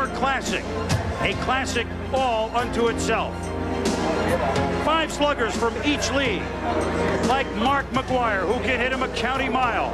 Summer Classic, a classic all unto itself. 5 sluggers from each league, like Mark McGwire, who can hit him a county mile,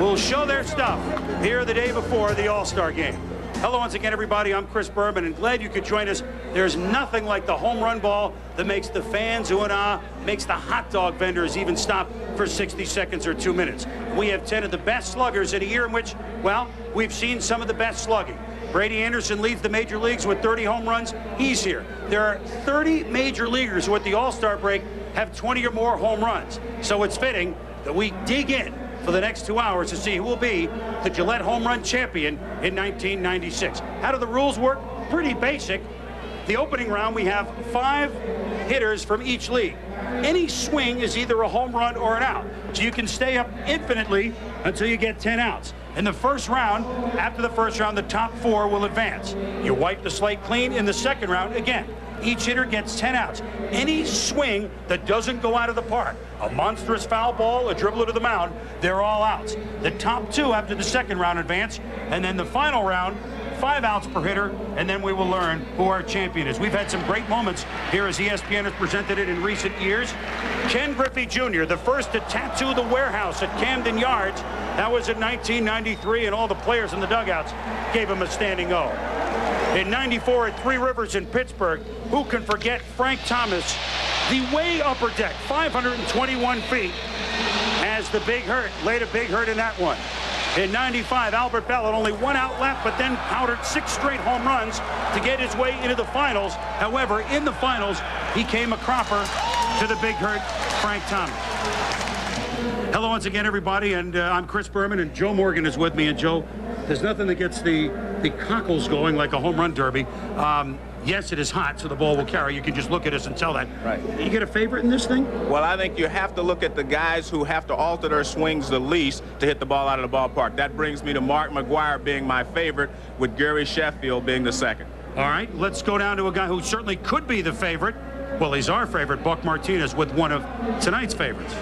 will show their stuff here the day before the All-Star game. Hello once again, everybody. I'm Chris Berman, and glad you could join us. There's nothing like the home run ball that makes the fans ooh and ah, makes the hot dog vendors even stop for 60 seconds or 2 minutes. We have 10 of the best sluggers in a year in which, well, we've seen some of the best slugging. Brady Anderson leads the major leagues with 30 home runs. He's here. There are 30 major leaguers who at the All-Star break have 20 or more home runs. So it's fitting that we dig in for the next 2 hours to see who will be the Gillette home run champion in 1996. How do the rules work? Pretty basic. The opening round, we have 5 hitters from each league. Any swing is either a home run or an out. So you can stay up infinitely until you get 10 outs. In the first round, after the first round, the top 4 will advance. You wipe the slate clean in the second round. Again, each hitter gets 10 outs. Any swing that doesn't go out of the park, a monstrous foul ball, a dribbler to the mound, they're all outs. The top 2 after the second round advance, and then the final round, 5 outs per hitter, and then we will learn who our champion is. We've had some great moments here as ESPN has presented it in recent years. Ken Griffey Jr., the first to tattoo the warehouse at Camden Yards. That was in 1993, and all the players in the dugouts gave him a standing O. In 94 at Three Rivers in Pittsburgh, who can forget Frank Thomas, the way upper deck, 521 feet, as the big hurt, laid a big hurt in that one. In 95, Albert Bell had only 1 out left, but then powdered 6 straight home runs to get his way into the finals. However, in the finals, he came a cropper to the big hurt, Frank Thomas. Hello once again, everybody, and I'm Chris Berman, and Joe Morgan is with me. And Joe, there's nothing that gets the cockles going like a home run derby. Yes, it is hot, so the ball will carry. You can just look at us and tell that. Right. You get a favorite in this thing? Well, I think you have to look at the guys who have to alter their swings the least to hit the ball out of the ballpark. That brings me to Mark McGwire being my favorite, with Gary Sheffield being the second. All right, let's go down to a guy who certainly could be the favorite. Well, he's our favorite, Buck Martinez, with one of tonight's favorites.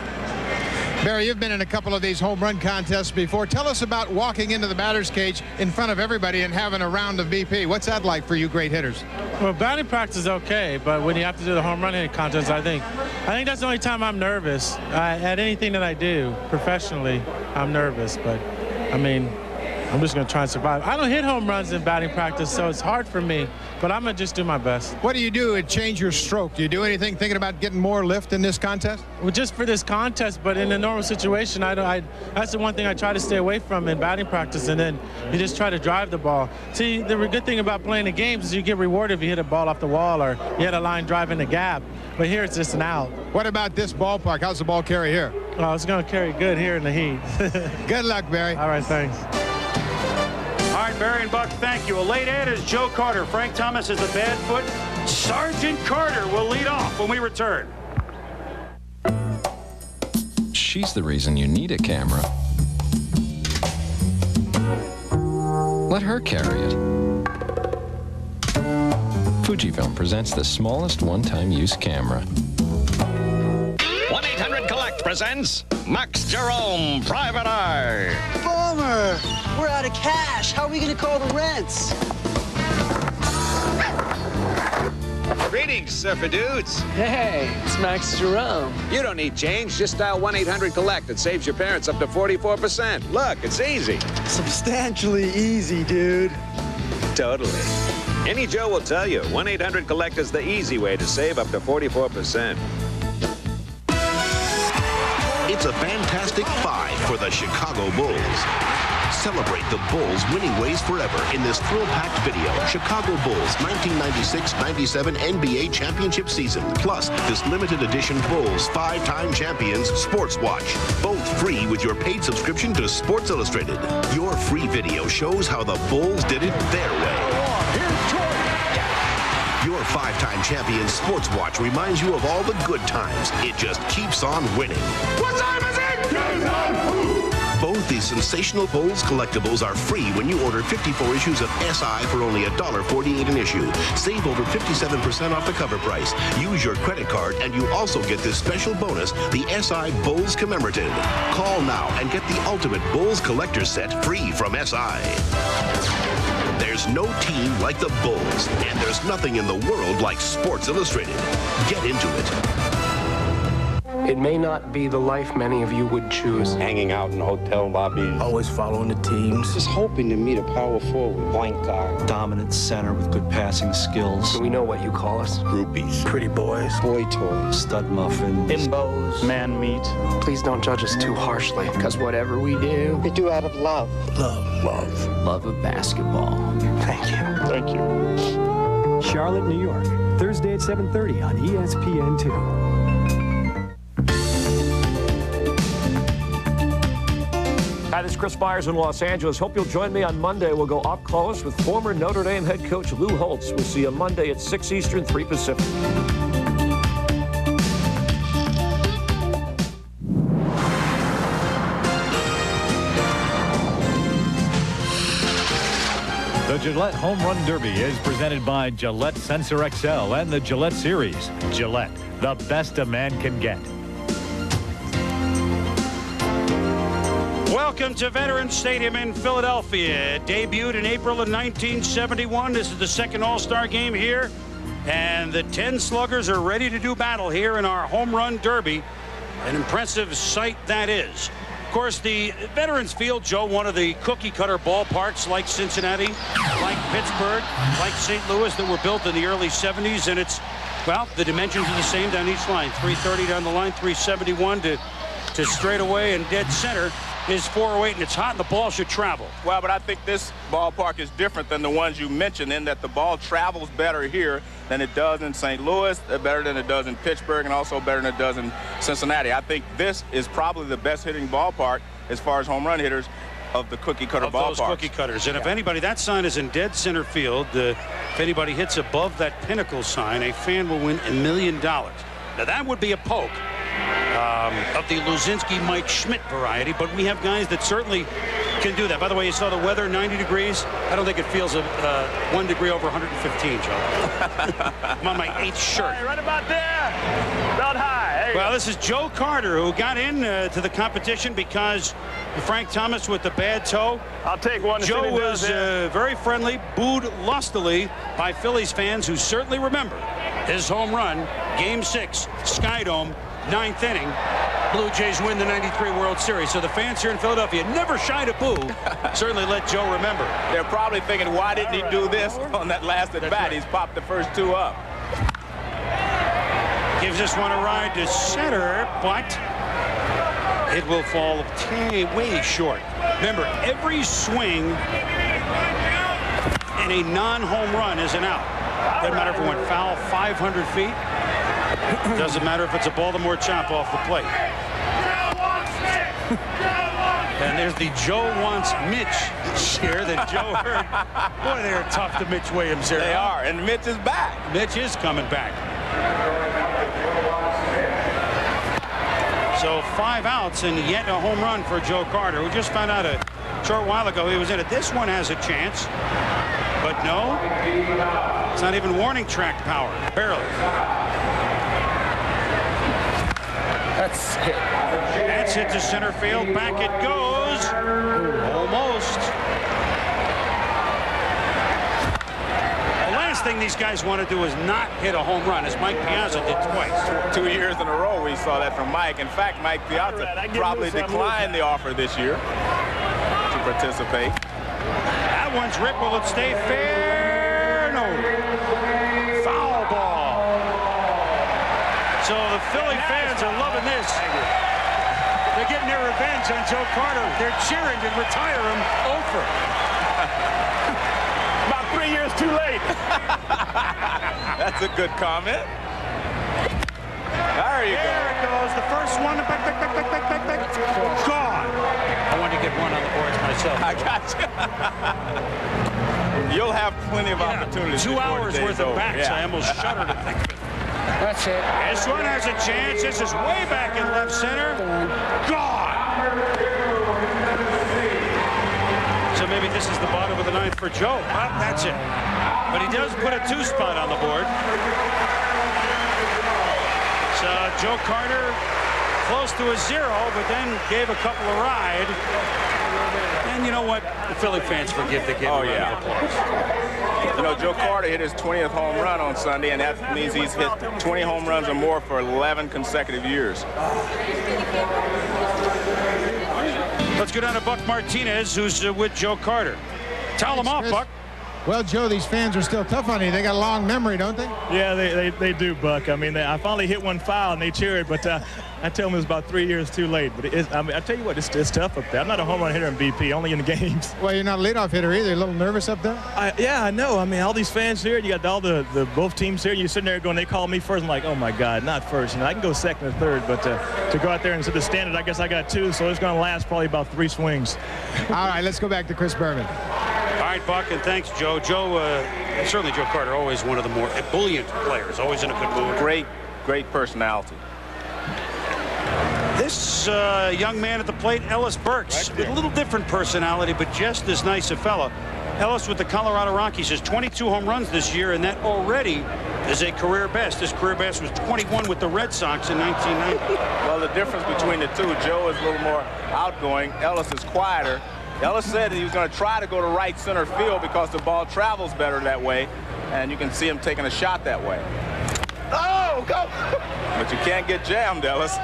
Barry, you've been in a couple of these home run contests before. Tell us about walking into the batter's cage in front of everybody and having a round of BP. What's that like for you great hitters? Well, batting practice is okay, but when you have to do the home run hitting contest, I think that's the only time I'm nervous. At anything that I do professionally, I'm nervous, but I mean, I'm just going to try and survive. I don't hit home runs in batting practice, so it's hard for me, but I'm going to just do my best. What do you do to change your stroke? Do you do anything thinking about getting more lift in this contest? Well, just for this contest, but in a normal situation, that's the one thing I try to stay away from in batting practice, and then you just try to drive the ball. See, the good thing about playing the games is you get rewarded if you hit a ball off the wall or you hit a line drive in the gap, but here it's just an out. What about this ballpark? How's the ball carry here? Oh, it's going to carry good here in the heat. Good luck, Barry. All right, thanks. All right, Barry and Buck, thank you. A late ad is Joe Carter. Frank Thomas is a bad foot. Sergeant Carter will lead off when we return. She's the reason you need a camera. Let her carry it. Fujifilm presents the smallest one-time use camera. 1-800-COLLECT presents Max Jerome, Private Eye. Bummer. We're out of cash. How are we going to call the rents? Greetings, surfer dudes. Hey, it's Max Jerome. You don't need change. Just dial 1-800-COLLECT. It saves your parents up to 44%. Look, it's easy. Substantially easy, dude. Totally. Any Joe will tell you, 1-800-COLLECT is the easy way to save up to 44%. It's a fantastic 5 for the Chicago Bulls. Celebrate the Bulls' winning ways forever in this thrill-packed video. Chicago Bulls 1996-97 NBA championship season. Plus, this limited edition Bulls 5-time champions Sports Watch. Both free with your paid subscription to Sports Illustrated. Your free video shows how the Bulls did it their way. Your 5-time champion Sports Watch reminds you of all the good times. It just keeps on winning. What time is it? Both these sensational Bulls collectibles are free when you order 54 issues of SI for only $1.48 an issue. Save over 57% off the cover price. Use your credit card and you also get this special bonus, the SI Bulls Commemorative. Call now and get the ultimate Bulls collector set free from SI. There's no team like the Bulls, and there's nothing in the world like Sports Illustrated. Get into it. It may not be the life many of you would choose. Hanging out in hotel lobbies. Always following the teams. Just hoping to meet a power forward. Point guard. Dominant center with good passing skills. So we know what you call us. Groupies. Pretty boys. Boy toys. Stud muffins. Bimbos. Man meat. Please don't judge us too harshly, because whatever we do out of love. Love. Love of basketball. Thank you. Thank you. Charlotte, New York. Thursday at 7:30 on ESPN2. Hi, this is Chris Byers in Los Angeles. Hope you'll join me on Monday. We'll go up close with former Notre Dame head coach Lou Holtz. We'll see you Monday at 6 Eastern, 3 Pacific. The Gillette Home Run Derby is presented by Gillette Sensor XL and the Gillette Series. Gillette, the best a man can get. Welcome to Veterans Stadium in Philadelphia. It debuted in April of 1971. This is the second All-Star game here. And the 10 sluggers are ready to do battle here in our home run derby. An impressive sight that is. Of course, the Veterans Field, Joe, one of the cookie-cutter ballparks like Cincinnati, like Pittsburgh, like St. Louis that were built in the early 70s. And it's, well, the dimensions are the same down each line. 330 down the line, 371 to straightaway, and dead center is 408, and it's hot, and the ball should travel. Well, but I think this ballpark is different than the ones you mentioned in that the ball travels better here than it does in St. Louis, better than it does in Pittsburgh, and also better than it does in Cincinnati. I think this is probably the best hitting ballpark as far as home run hitters of the cookie-cutter ballparks. Those cookie-cutters. And if anybody, that sign is in dead center field. If anybody hits above that pinnacle sign, a fan will win $1 million. Now, that would be a poke. Of the Luzinski Mike Schmidt variety, but we have guys that certainly can do that. By the way, you saw the weather, 90 degrees. I don't think it feels 1 degree over 115, Joe. I'm on my 8th shirt. Hey, right about there. About high. Well, this is Joe Carter, who got in to the competition because Frank Thomas with the bad toe. I'll take one. Joe was very friendly, booed lustily by Phillies fans who certainly remember his home run, Game 6, Skydome, 9th inning. Blue Jays win the '93 World Series. So the fans here in Philadelphia never shy to boo. Certainly let Joe remember. They're probably thinking, why didn't he do this on that last at bat? Right. He's popped the first 2 up. Gives this one a ride to center, but it will fall way short. Remember, every swing in a non-home run is an out. Doesn't matter if it went foul 500 feet. Doesn't matter if it's a Baltimore chop off the plate. And there's the Joe wants Mitch cheer that Joe heard. Boy, they're tough to Mitch Williams here. They are, and Mitch is back. Mitch is coming back. So 5 outs and yet a home run for Joe Carter. We just found out a short while ago he was in it. This one has a chance, but no, it's not even warning track power, barely. That's hit. That's hit to center field. Back it goes. Almost. The last thing these guys want to do is not hit a home run, as Mike Piazza did twice. 2 years in a row we saw that from Mike. In fact, Mike Piazza probably declined the offer this year to participate. That one's ripped. Will it stay fair? No. Foul ball. So the Philly fans are loving this. They're getting their revenge on Joe Carter. They're cheering to retire him over. About 3 years too late. That's a good comment. There you go. There it goes. The first one. Back. Gone. I wanted to get one on the boards myself. I got you. You'll have plenty of opportunities. 2 hours worth of backs. Yeah. I almost shuddered to think of it. That's it. This one has a chance. This is way back in left center. Gone. maybe this is the bottom of the ninth for Joe. That's it. But he does put a 2 spot on the board. So Joe Carter close to a 0, but then gave a couple a ride. And you know what? The Philly fans forgive the game. Oh, yeah. You know, Joe Carter hit his 20th home run on Sunday, and that means he's hit 20 home runs or more for 11 consecutive years. Let's go down to Buck Martinez, who's with Joe Carter. Towel him off, Buck. Well, Joe, these fans are still tough on you. They got a long memory, don't they? Yeah, they do, Buck. I mean, I finally hit one foul, and they cheered, but I tell them it was about 3 years too late. But I mean, I tell you what, it's tough up there. I'm not a home run hitter in BP, only in the games. Well, you're not a leadoff hitter either. A little nervous up there? Yeah, I know. I mean, all these fans here, you got all the both teams here, and you're sitting there going, they call me first. I'm like, oh, my God, not first. You know, I can go second or third, but to go out there and set the standard, I guess I got 2, so it's going to last probably about 3 swings. All right, let's go back to Chris Berman. All right, Buck, and thanks, Joe. Certainly Joe Carter, always one of the more ebullient players, always in a good mood. Great personality. This young man at the plate, Ellis Burks, with a little different personality, but just as nice a fella. Ellis with the Colorado Rockies has 22 home runs this year, and that already is a career best. His career best was 21 with the Red Sox in 1990. Well, the difference between the two, Joe is a little more outgoing. Ellis is quieter. Ellis said that he was going to try to go to right center field because the ball travels better that way, and you can see him taking a shot that way. Oh, go! But you can't get jammed, Ellis. So,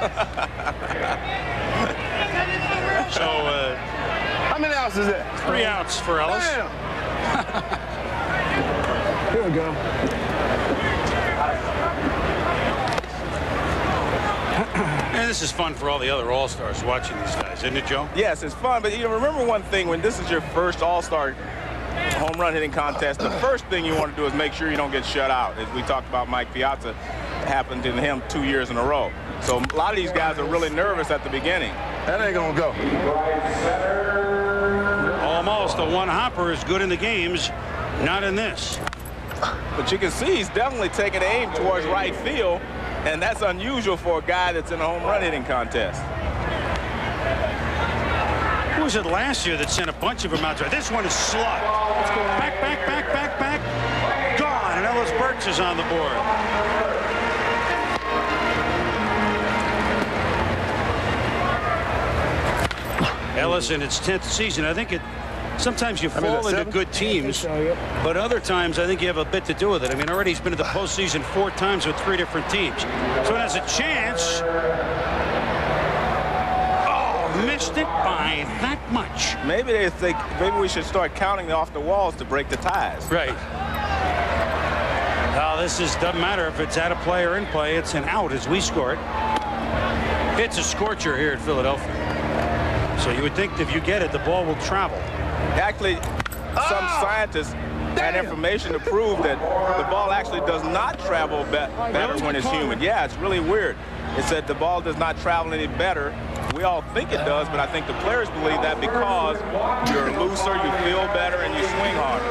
how many outs is that? 3 outs for Ellis. Damn. Here we go. And this is fun for all the other All-Stars watching these guys, isn't it, Joe? Yes, it's fun, but you remember one thing, when this is your first All-Star home run hitting contest, the first thing you want to do is make sure you don't get shut out. As we talked about Mike Piazza, happened to him 2 years in a row. So a lot of these guys are really nervous at the beginning. That ain't gonna go. Almost a one-hopper is good in the games, not in this. But you can see he's definitely taking aim towards right field, and that's unusual for a guy that's in a home run hitting contest. Who was it last year that sent a bunch of them out there? This one is slugged. Back, back, back, back, back. Gone, and Ellis Burks is on the board. Ellis in its 10th season. I think sometimes you fall into good teams, but other times I think you have a bit to do with it. I mean, already he's been to the postseason 4 times with 3 different teams. So it has a chance. Oh, missed it by that much. Maybe they think maybe we should start counting off the walls to break the ties. Right. Now this doesn't matter if it's out of play or in play. It's an out as we score it. It's a scorcher here at Philadelphia. So you would think if you get it, the ball will travel. Actually, some scientists had information to prove that the ball actually does not travel better when it's humid. Yeah, it's really weird. It said the ball does not travel any better. We all think it does, but I think the players believe that because you're looser, you feel better, and you swing harder.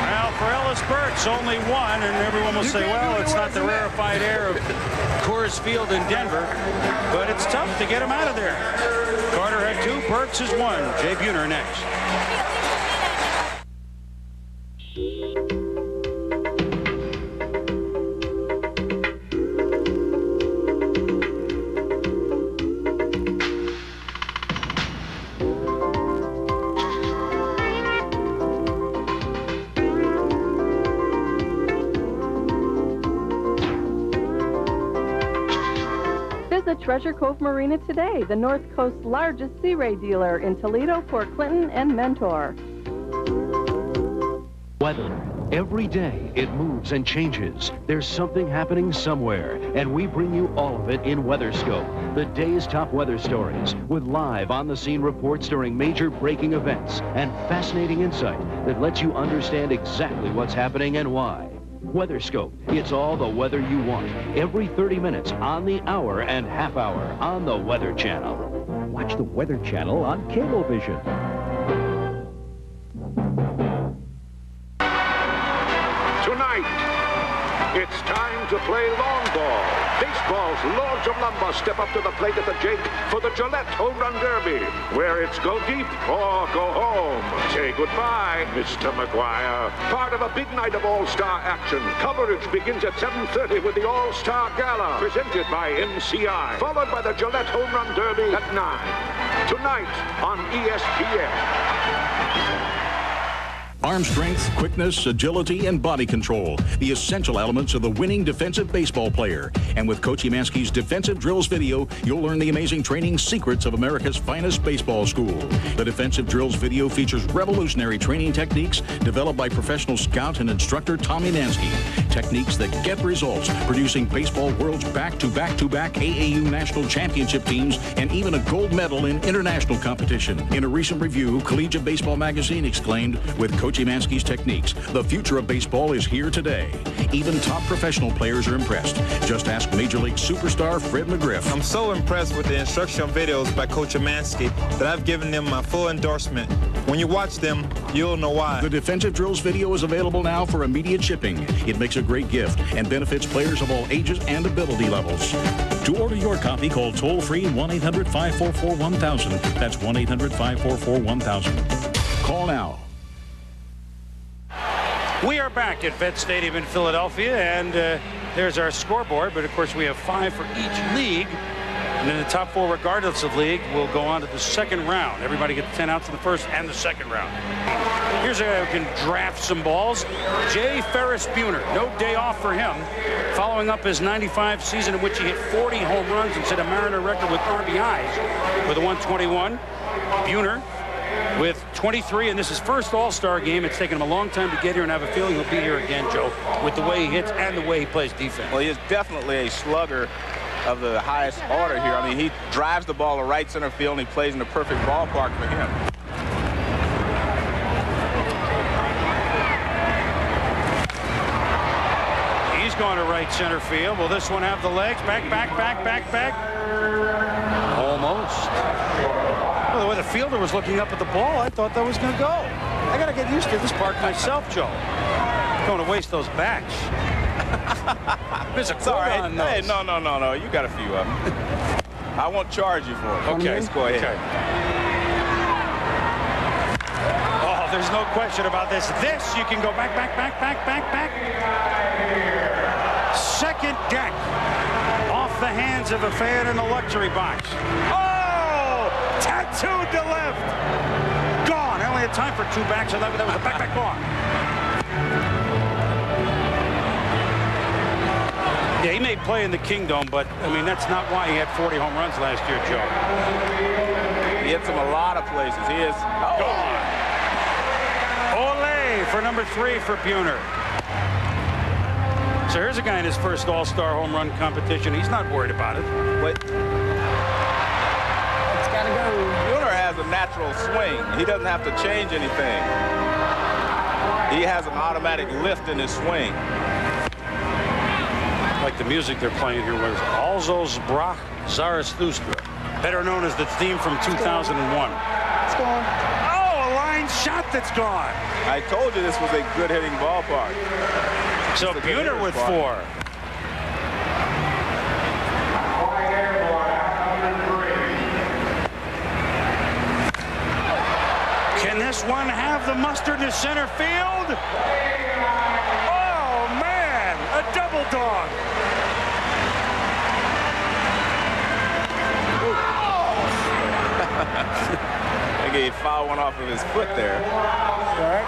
Well, for Ellis Burks, only 1, and everyone will say, well, it's not the rarefied air of Coors Field in Denver, but it's tough to get him out of there. Carter had 2, Burks is 1. Jay Buhner next. Treasure Cove Marina today, the North Coast's largest Sea Ray dealer in Toledo, Port Clinton, and Mentor. Weather. Every day it moves and changes. There's something happening somewhere, and we bring you all of it in WeatherScope, the day's top weather stories, with live on-the-scene reports during major breaking events and fascinating insight that lets you understand exactly what's happening and why. WeatherScope, it's all the weather you want. Every 30 minutes on the hour and half hour on the Weather Channel. Watch the Weather Channel on Cablevision. Tonight, it's time to play long ball. Expos, Lords of Lumber, step up to the plate at the Jake for the Gillette Home Run Derby, where it's go deep or go home. Say goodbye, Mr. McGwire. Part of a big night of all-star action. Coverage begins at 7:30 with the All-Star Gala, presented by MCI, followed by the Gillette Home Run Derby at 9. Tonight on ESPN. Arm strength, quickness, agility, and body control. The essential elements of the winning defensive baseball player. And with Coach Emanski's Defensive Drills video, you'll learn the amazing training secrets of America's finest baseball school. The Defensive Drills video features revolutionary training techniques developed by professional scout and instructor Tommy Emanski. Techniques that get results, producing baseball world's back-to-back-to-back AAU national championship teams and even a gold medal in international competition. In a recent review, Collegiate Baseball Magazine exclaimed, with Coach Emanski's techniques, the future of baseball is here today. Even top professional players are impressed. Just ask Major League superstar Fred McGriff. I'm so impressed with the instructional videos by Coach Emanski that I've given them my full endorsement. When you watch them, you'll know why. The Defensive Drills video is available now for immediate shipping. It makes a great gift and benefits players of all ages and ability levels. To order your copy, call toll-free 1-800-544-1000. That's 1-800-544-1000. Call now. We are back at Vet Stadium in Philadelphia, and there's our scoreboard. But, of course, we have 5 for each league. And then the top 4, regardless of league, will go on to the second round. Everybody gets 10 outs in the first and the second round. Here's a guy who can draft some balls. J. Ferris Buhner. No day off for him. Following up his 95 season in which he hit 40 home runs and set a Mariner record with RBIs with a 121. Buhner with 23, and this is his first All-Star game. It's taken him a long time to get here, and I have a feeling he'll be here again, Joe, with the way he hits and the way he plays defense. Well, he is definitely a slugger of the highest order here. I mean, he drives the ball to right center field, and he plays in the perfect ballpark for him. He's going to right center field. Will this one have the legs? Back. Almost. Well, the way the fielder was looking up at the ball, I thought that was going to go. I got to get used to this park myself, Joe. Don't want to waste those bats. There's a quota on those. Hey, no. You got a few of them. I won't charge you for it. Okay. Let's go ahead. Okay. Oh, there's no question about this. This, you can go back. Second deck. Off the hands of a fan in the luxury box. Oh! Tattooed to left. Gone. I only had time for 2 backs, and that was a back gone. Yeah, he made play in the Kingdom, but, I mean, that's not why he had 40 home runs last year, Joe. He hits him a lot of places. He is gone. Ole for number 3 for Buhner. So here's a guy in his first All-Star home run competition. He's not worried about it. But it's got to go. Buhner has a natural swing. He doesn't have to change anything. He has an automatic lift in his swing. Like the music they're playing here was Alzo's Brach Zarathustra, better known as the theme from 2001. It's gone. Oh, a line shot that's gone. I told you this was a good hitting ballpark. So Buhner with 4. Can this one have the mustard to center field? Oh, man, a double dog. I think he fouled one off of his foot there. All right.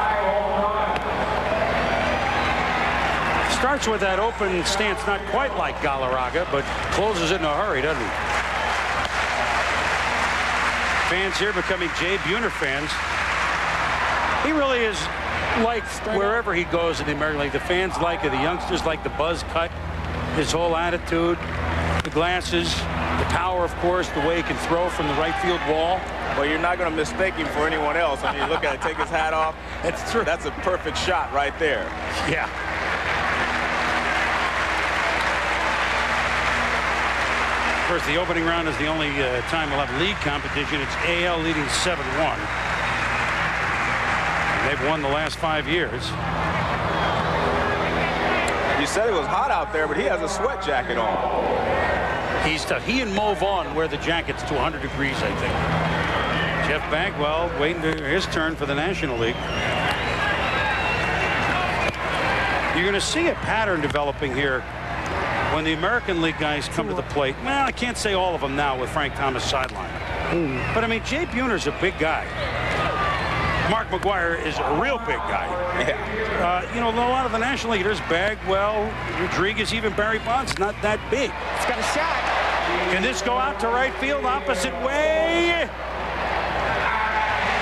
Starts with that open stance, not quite like Galarraga, but closes it in a hurry, doesn't he? Fans here becoming Jay Buhner fans. He really is liked wherever he goes in the American League. The fans like it. The youngsters like the buzz cut, his whole attitude, the glasses, the power, of course, the way he can throw from the right field wall. Well, you're not going to mistake him for anyone else. I mean, look at it, take his hat off. That's true. That's a perfect shot right there. Yeah. Of course, the opening round is the only time we'll have league competition. It's AL leading 7-1. They've won the last 5 years. You said it was hot out there, but he has a sweat jacket on. He's tough. He and Mo Vaughn wear the jackets to 100 degrees, I think. Jeff Bagwell waiting for his turn for the National League. You're going to see a pattern developing here when the American League guys come to the plate. Well, I can't say all of them now with Frank Thomas sideline. But, I mean, Jay Buhner's a big guy. Mark McGwire is a real big guy. Yeah. You know, a lot of the National League, there's Bagwell, Rodriguez, even Barry Bonds, not that big. It's got a shot. Can this go out to right field, opposite way?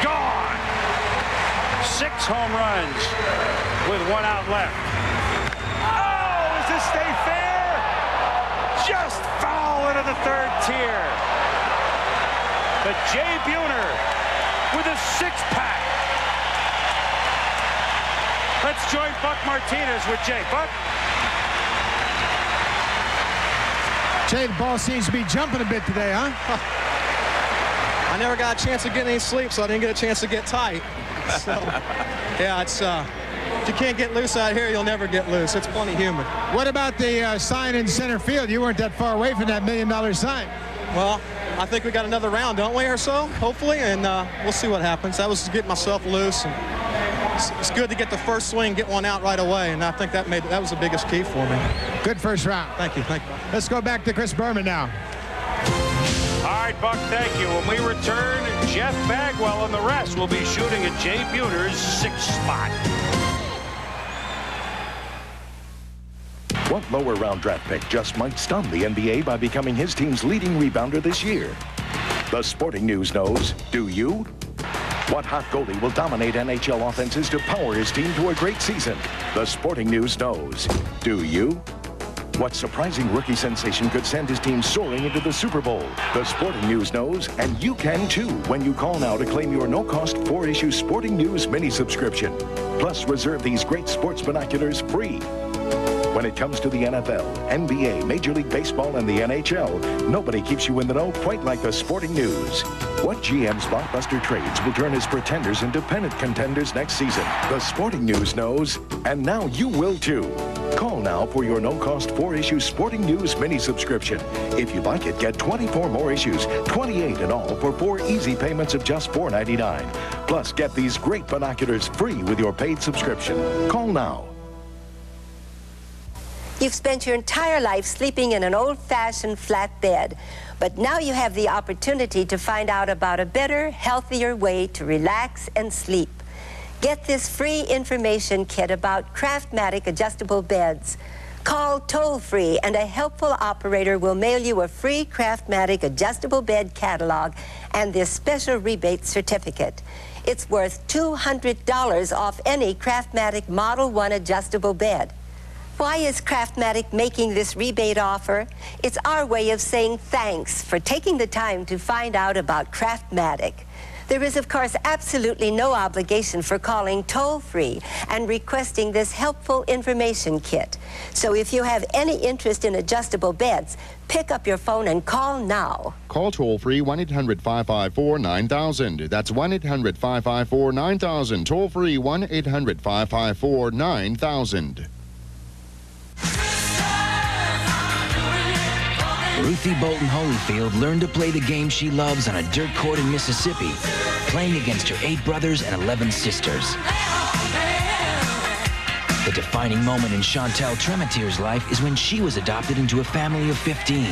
Gone. 6 home runs with 1 out left. Oh, does this stay fair? Just foul into the 3rd tier. But Jay Buhner with a 6-pack. Let's join Buck Martinez with Jay. Buck? Jay, the ball seems to be jumping a bit today, huh? I never got a chance to get any sleep, so I didn't get a chance to get tight. So, yeah, it's if you can't get loose out here, you'll never get loose. It's plenty humid. What about the sign in center field? You weren't that far away from that $1 million sign. Well, I think we got another round, don't we, or so, hopefully, and we'll see what happens. That was to get myself loose, and it's good to get the first swing, get one out right away, and I think that was the biggest key for me. Good first round. Thank you. Let's go back to Chris Berman now. All right, Buck, thank you. When we return, Jeff Bagwell and the rest will be shooting at Jay Buhner's 6th spot. What lower round draft pick just might stun the NBA by becoming his team's leading rebounder this year? The Sporting News knows. Do you? What hot goalie will dominate NHL offenses to power his team to a great season? The Sporting News knows. Do you? What surprising rookie sensation could send his team soaring into the Super Bowl? The Sporting News knows, and you can too when you call now to claim your no-cost 4-issue Sporting News mini subscription. Plus, reserve these great sports binoculars free. When it comes to the NFL, NBA, Major League Baseball, and the NHL, nobody keeps you in the know quite like the Sporting News. What GM's blockbuster trades will turn his pretenders into pennant contenders next season? The Sporting News knows, and now you will too. Call now for your no-cost 4-issue Sporting News mini subscription. If you like it, get 24 more issues, 28 in all, for 4 easy payments of just $4.99. Plus, get these great binoculars free with your paid subscription. Call now. You've spent your entire life sleeping in an old-fashioned flat bed, but now you have the opportunity to find out about a better, healthier way to relax and sleep. Get this free information kit about Craftmatic adjustable beds. Call toll-free and a helpful operator will mail you a free Craftmatic adjustable bed catalog and this special rebate certificate. It's worth $200 off any Craftmatic Model 1 adjustable bed. Why is Craftmatic making this rebate offer? It's our way of saying thanks for taking the time to find out about Craftmatic. There is, of course, absolutely no obligation for calling toll-free and requesting this helpful information kit. So if you have any interest in adjustable beds, pick up your phone and call now. Call toll-free 1-800-554-9000. That's 1-800-554-9000. Toll-free 1-800-554-9000. Ruthie Bolton Holyfield learned to play the game she loves on a dirt court in Mississippi, playing against her 8 brothers and 11 sisters. The defining moment in Chantel Tremetier's life is when she was adopted into a family of 15.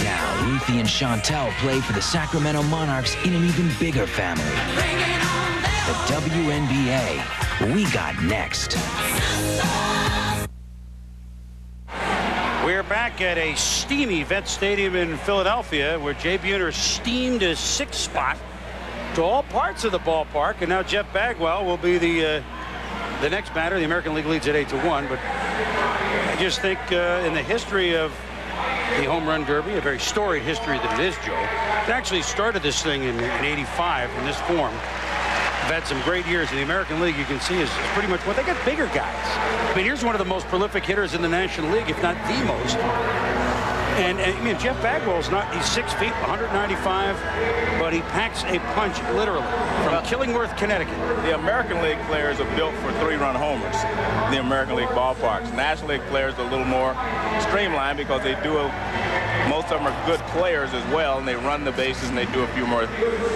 Now, Ruthie and Chantel play for the Sacramento Monarchs in an even bigger family. The WNBA. We got next. We're back at a steamy Vet Stadium in Philadelphia where Jay Buhner steamed his 6th spot to all parts of the ballpark, and now Jeff Bagwell will be the next batter. The American League leads at 8-1, but I just think in the history of the Home Run Derby, a very storied history that it is, Joe, it actually started this thing in 85 in this form. Had some great years in the American League. You can see is pretty much what they got bigger guys. I mean, here's one of the most prolific hitters in the National League, if not the most. And I mean, Jeff Bagwell's he's 6 feet, 195, but he packs a punch literally from Killingworth, Connecticut. The American League players are built for 3-run homers in the American League ballparks. National League players are a little more streamlined because they do most of them are good players as well, and they run the bases and they do a few more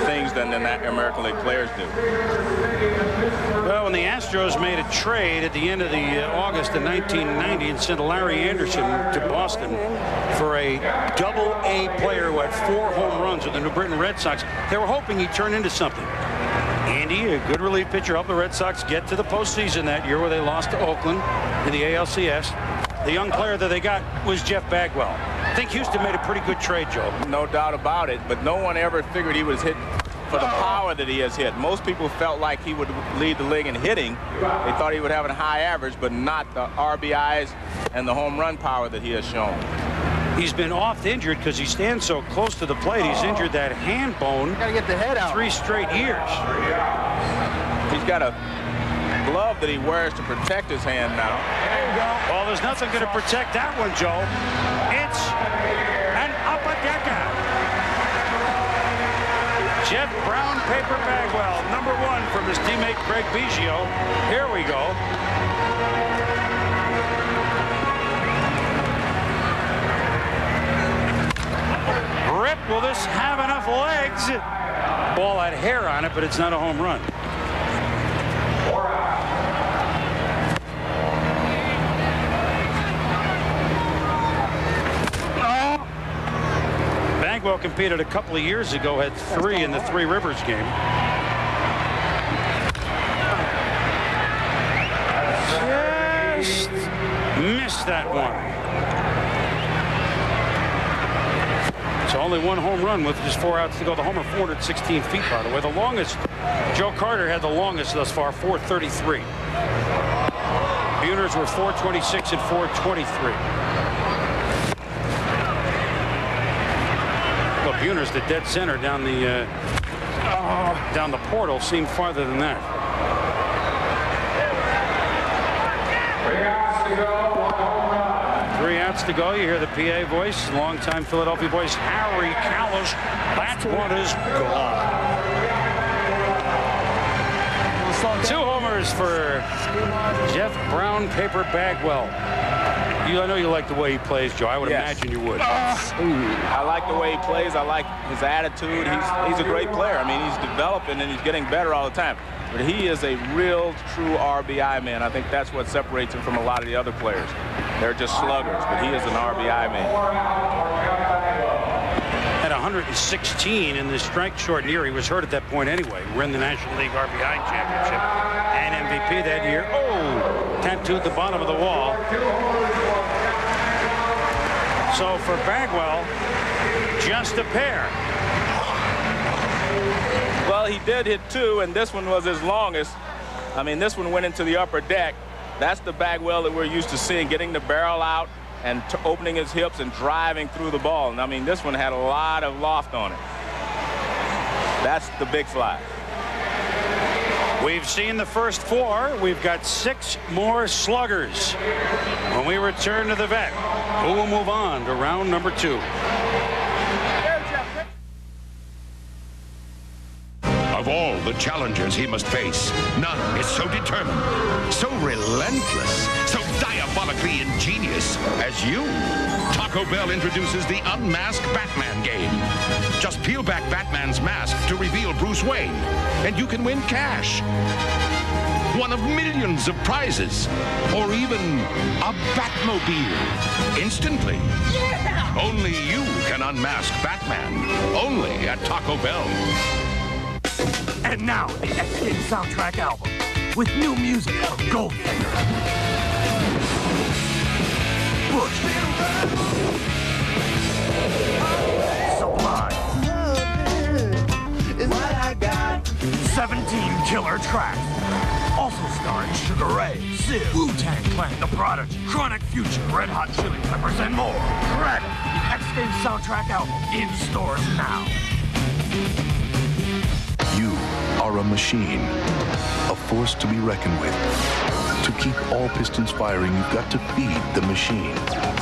things than that American League players do. Well, when the Astros made a trade at the end of the August of 1990 and sent Larry Anderson to Boston for a double-A player who had 4 home runs with the New Britain Red Sox, they were hoping he'd turn into something. Andy, a good relief pitcher, helped the Red Sox get to the postseason that year where they lost to Oakland in the ALCS. The young player that they got was Jeff Bagwell. I think Houston made a pretty good trade, Joe. No doubt about it, but no one ever figured he was hit for the power that he has hit. Most people felt like he would lead the league in hitting. They thought he would have a high average, but not the RBIs and the home run power that he has shown. He's been oft injured because he stands so close to the plate. He's injured that hand bone. Gotta get the head out. 3 straight years. He's got a glove that he wears to protect his hand now. There you go. Well, there's nothing going to protect that one, Joe. It's an upper-decker. Jeff Brown Paper Bagwell, number 1 from his teammate Craig Biggio. Here we go. Rip, will this have enough legs? Ball had hair on it, but it's not a home run. Bagwell competed a couple of years ago, had 3 in the Three Rivers game. Just missed that one. So only 1 home run with just 4 outs to go. The homer 416 feet, by the way. The longest, Joe Carter had the longest thus far, 433. Buhners were 426 and 423. Well, Buhner's the dead center down the portal seemed farther than that. 3 outs to go. You hear the PA voice, longtime Philadelphia voice, Harry Callis. That one is gone. 2 homers for Jeff Brown Paper Bagwell. I know you like the way he plays, Joe. I would imagine you would. I like the way he plays. I like his attitude. He's a great player. I mean, he's developing and he's getting better all the time. But he is a real, true RBI man. I think that's what separates him from a lot of the other players. They're just sluggers, but he is an RBI man. At 116 in the strike-short year. He was hurt at that point anyway. We're in the National League RBI Championship and MVP that year. Oh, tattooed the bottom of the wall. So for Bagwell, just a pair. Well, he did hit 2, and this one was his longest. I mean, this one went into the upper deck. That's the Bagwell that we're used to seeing, getting the barrel out and opening his hips and driving through the ball. And I mean, this one had a lot of loft on it. That's the big fly. We've seen the first 4. We've got 6 more sluggers. When we return to the vet, who will move on to round number 2. Of all the challengers he must face, none is so determined, so relentless, so diabolically ingenious as you. Taco Bell introduces the Unmasked Batman game. Just peel back Batman's mask to reveal Bruce Wayne, and you can win cash. One of millions of prizes, or even a Batmobile, instantly. Yeah! Only you can unmask Batman, only at Taco Bell. And now, the X-Games soundtrack album, with new music from Goldfinger, Bush, Sublime, is what I got. 17 killer tracks, also starring Sugar Ray, Sid, Wu-Tang Clan, The Prodigy, Chronic Future, Red Hot Chili Peppers, and more. Grab it, the X-Games soundtrack album, in stores now. You are a machine, a force to be reckoned with. To keep all pistons firing, you've got to feed the machine.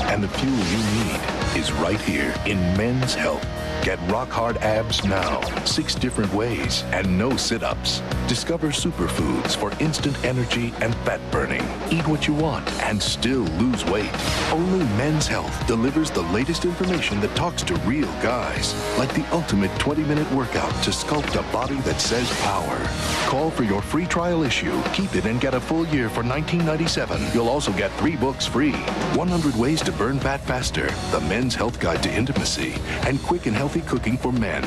And the fuel you need is right here in Men's Health. Get rock-hard abs now, 6 different ways, and no sit-ups. Discover superfoods for instant energy and fat burning. Eat what you want and still lose weight. Only Men's Health delivers the latest information that talks to real guys, like the ultimate 20-minute workout to sculpt a body that says power. Call for your free trial issue. Keep it and get a full year for $19.97. You'll also get 3 books free. 100 Ways to Burn Fat Faster, The Men's Health Guide to Intimacy, and Quick and Healthy Cooking for Men.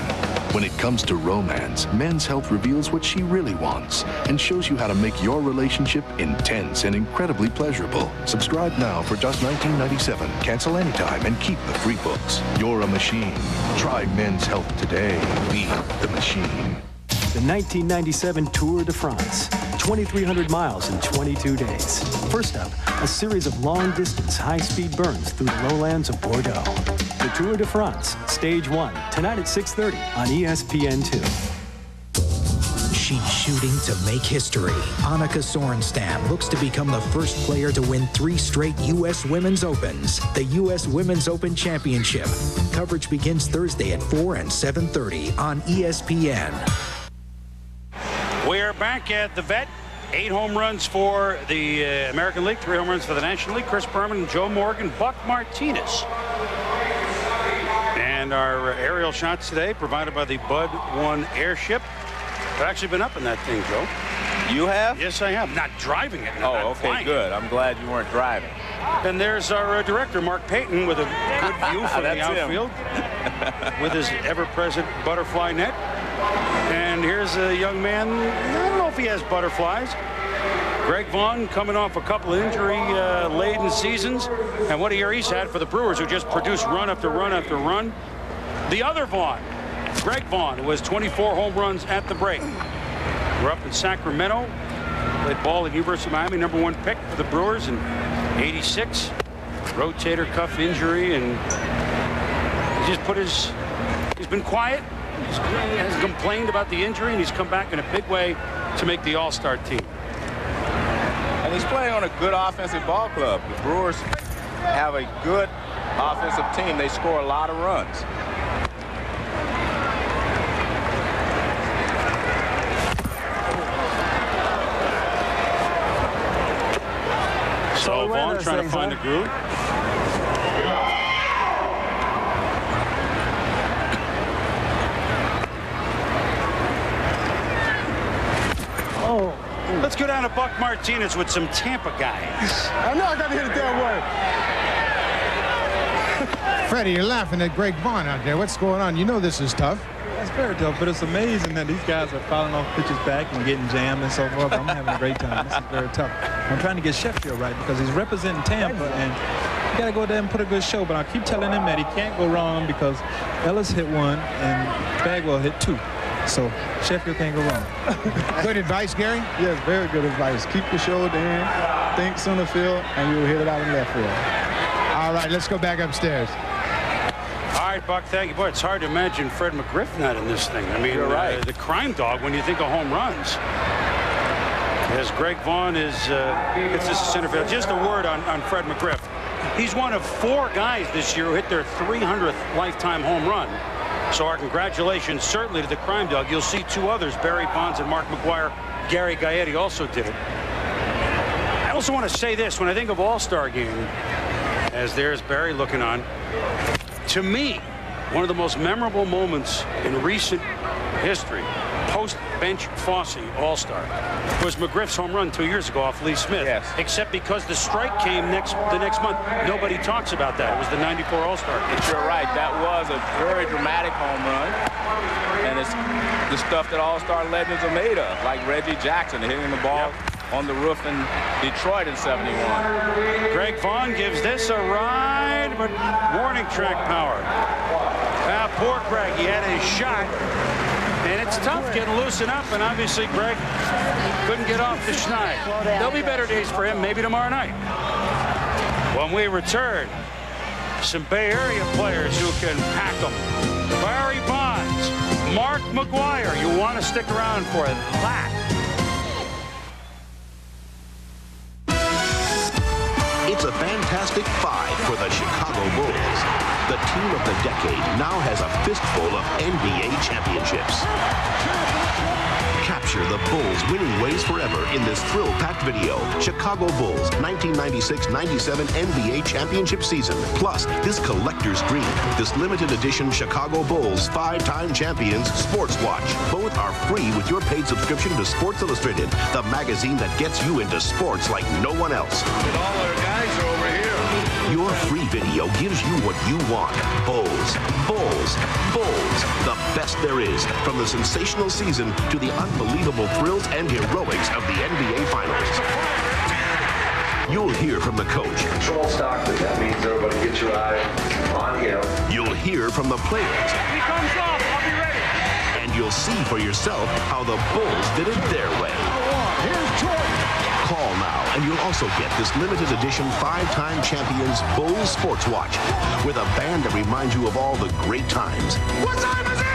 When it comes to romance, Men's Health reveals what she really wants and shows you how to make your relationship intense and incredibly pleasurable. Subscribe now for just $19.97. Cancel anytime and keep the free books. You're a machine. Try Men's Health today. Beat the machine. The 1997 Tour de France. 2,300 miles in 22 days. First up, a series of long-distance, high-speed burns through the lowlands of Bordeaux. The Tour de France, Stage 1, tonight at 6:30 on ESPN2. She's shooting to make history. Annika Sorenstam looks to become the first player to win 3 straight U.S. Women's Opens. The U.S. Women's Open Championship. Coverage begins Thursday at 4 and 7:30 on ESPN. We're back at the Vet. 8 home runs for the American League, 3 home runs for the National League. Chris Berman and Joe Morgan, Buck Martinez. And our aerial shots today provided by the Bud 1 airship. I've actually been up in that thing, Joe. You have? Yes, I have. Not driving it. Oh, okay, good. I'm glad you weren't driving. And there's our director, Mark Payton, with a good view from the outfield with his ever-present butterfly net. And here's a young man, I don't know if he has butterflies. Greg Vaughn coming off a couple of injury-laden seasons. And what a year he's had for the Brewers, who just produced run after run after run. The other Vaughn, Greg Vaughn, who has 24 home runs at the break. We're up in Sacramento. Played ball at University of Miami, #1 pick for the Brewers in '86. Rotator cuff injury, and he just he's been quiet. He hasn't complained about the injury, and he's come back in a big way to make the All-Star team. And he's playing on a good offensive ball club. The Brewers have a good offensive team. They score a lot of runs. So Vaughn trying to find a groove. Oh. Let's go down to Buck Martinez with some Tampa guys. I know I got to hit it that way. Freddie, you're laughing at Greg Vaughn out there. What's going on? You know this is tough. It's very tough, but it's amazing that these guys are fouling off pitches back and getting jammed and so forth. I'm having a great time. This is very tough. I'm trying to get Sheffield right because he's representing Tampa, and you got to go there and put a good show. But I keep telling him that he can't go wrong because Ellis hit 1 and Bagwell hit 2. So Sheffield can't go wrong. Good advice, Gary? Yes, very good advice. Keep your shoulder in, think center field, and you'll hit it out in left field. All right, let's go back upstairs. All right, Buck, thank you. Boy, it's hard to imagine Fred McGriff not in this thing. I mean, you're right. The crime dog when you think of home runs. As Greg Vaughn gets this center field. Just a word on Fred McGriff. He's one of 4 guys this year who hit their 300th lifetime home run. So our congratulations certainly to the crime dog. You'll see 2 others, Barry Bonds and Mark McGwire. Gary Gaetti also did it. I also want to say this. When I think of All-Star Game, as there's Barry looking on, to me, one of the most memorable moments in recent history, post-bench Fosse All-Star, was McGriff's home run 2 years ago off Lee Smith. Yes. Except because the strike came the next month. Nobody talks about that. It was the '94 All-Star. But you're right. That was a very dramatic home run. And it's the stuff that All-Star legends are made of, like Reggie Jackson hitting the ball on the roof in Detroit in '71. Greg Vaughn gives this a ride, but warning track power. Poor Greg. He had his shot. And it's tough getting loosened up, and obviously Greg couldn't get off the schneid. There'll be better days for him, maybe tomorrow night. When we return, some Bay Area players who can pack them. Barry Bonds, Mark McGwire. You want to stick around for that. It's a fantastic 5 for the Chicago Bulls. the team of the decade now has a fistful of NBA championships. Capture the Bulls' winning ways forever in this thrill-packed video. Chicago Bulls 1996-97 NBA championship season. Plus, this collector's dream. This limited edition Chicago Bulls 5-time champions sports watch. Both are free with your paid subscription to Sports Illustrated, the magazine that gets you into sports like no one else. And all our guys are over here. Your free video gives you what you want. Bulls, Bulls, Bulls. The best there is, from the sensational season to the unbelievable thrills and heroics of the NBA Finals. You'll hear from the coach. Control stock, but that means everybody get your eye on him. You'll hear from the players. He comes off, I'll be ready. And you'll see for yourself how the Bulls did it their way. Here's Jordan. Call now, and you'll also get this limited edition 5-time champions Bulls Sports Watch with a band that reminds you of all the great times. What time is it?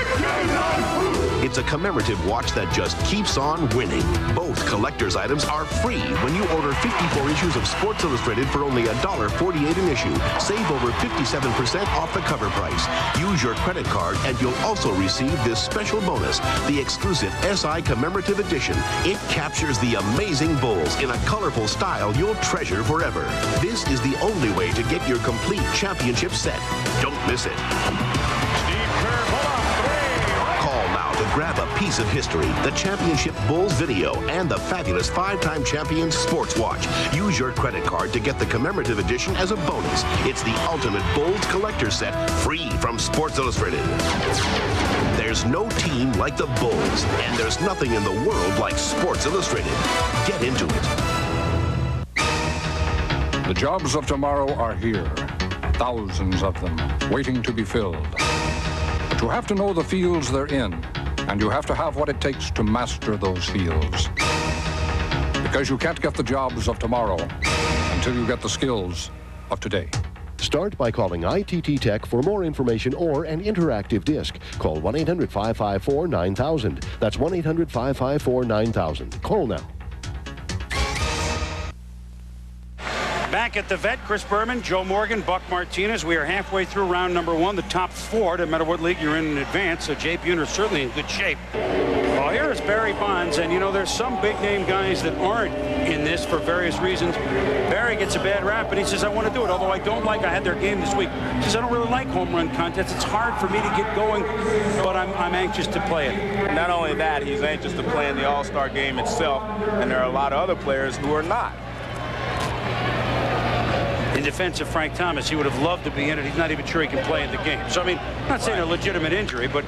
It's a commemorative watch that just keeps on winning. Both collector's items are free when you order 54 issues of Sports Illustrated for only $1.48 an issue. Save over 57% off the cover price. Use your credit card and you'll also receive this special bonus, the exclusive SI Commemorative Edition. It captures the amazing Bulls in a colorful style you'll treasure forever. This is the only way to get your complete championship set. Don't miss it. Grab a piece of history, the Championship Bulls video, and the fabulous 5-time champions sports watch. Use your credit card to get the commemorative edition as a bonus. It's the ultimate Bulls collector set, free from Sports Illustrated. There's no team like the Bulls, and there's nothing in the world like Sports Illustrated. Get into it. The jobs of tomorrow are here. Thousands of them, waiting to be filled. But you have to know the fields they're in. And you have to have what it takes to master those fields. Because you can't get the jobs of tomorrow until you get the skills of today. Start by calling ITT Tech for more information or an interactive disc. Call 1-800-554-9000. That's 1-800-554-9000. Call now. Back at the vet, Chris Berman, Joe Morgan, Buck Martinez. We are halfway through round number 1. The top 4, no matter what league you're in advance. So Jay Buhner is certainly in good shape. Well, here is Barry Bonds. And, you know, there's some big-name guys that aren't in this for various reasons. Barry gets a bad rap, and he says, I want to do it. Although I had their game this week. He says, I don't really like home run contests. It's hard for me to get going, but I'm anxious to play it. Not only that, he's anxious to play in the All-Star game itself, and there are a lot of other players who are not. In defense of Frank Thomas, he would have loved to be in it. He's not even sure he can play in the game. So, I mean, I'm not saying a legitimate injury, but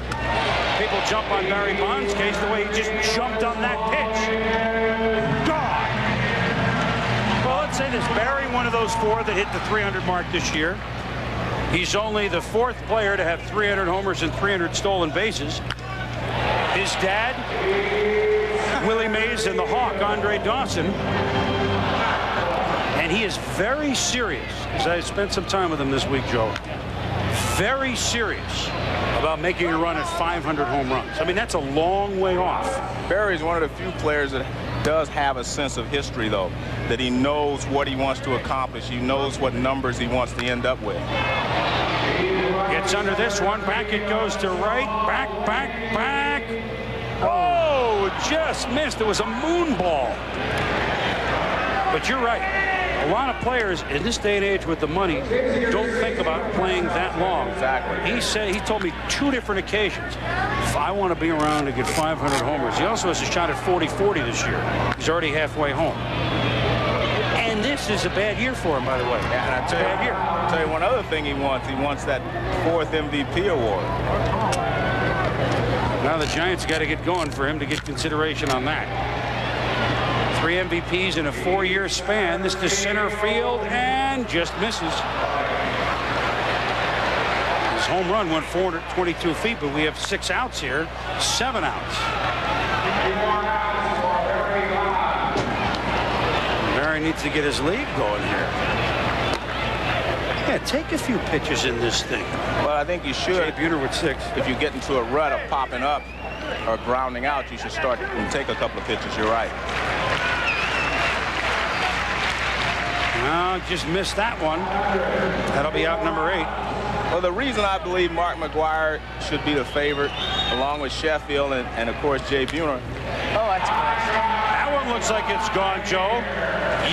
people jump on Barry Bonds' case the way he just jumped on that pitch. God! Well, let's say this. Barry, one of those 4 that hit the 300 mark this year. He's only the 4th player to have 300 homers and 300 stolen bases. His dad, Willie Mays, and the Hawk, Andre Dawson. And he is very serious, because I spent some time with him this week, Joe. Very serious about making a run at 500 home runs. I mean, that's a long way off. Barry's one of the few players that does have a sense of history, though, that he knows what he wants to accomplish. He knows what numbers he wants to end up with. Gets under this one. Back it goes to right. Back, back, back. Oh, just missed. It was a moon ball. But you're right. A lot of players in this day and age with the money don't think about playing that long. Exactly. He told me 2 different occasions, if I want to be around to get 500 homers. He also has a shot at 40-40 this year. He's already halfway home. And this is a bad year for him, by the way. Yeah, and I'll tell you one other thing he wants. He wants that 4th MVP award. Now the Giants got to get going for him to get consideration on that. 3 MVPs in a 4-year span. This to center field and just misses. His home run went 422 feet, but we have 6 outs here, 7 outs. Barry needs to get his lead going here. Yeah, take a few pitches in this thing. Well, I think you should. Jay Buhner with 6. If you get into a rut of popping up or grounding out, you should start and take a couple of pitches. You're right. No, just missed that one. That'll be out number 8. Well, the reason I believe Mark McGwire should be the favorite, along with Sheffield and of course, Jay Buhner. Oh, that's close. That one looks like it's gone, Joe.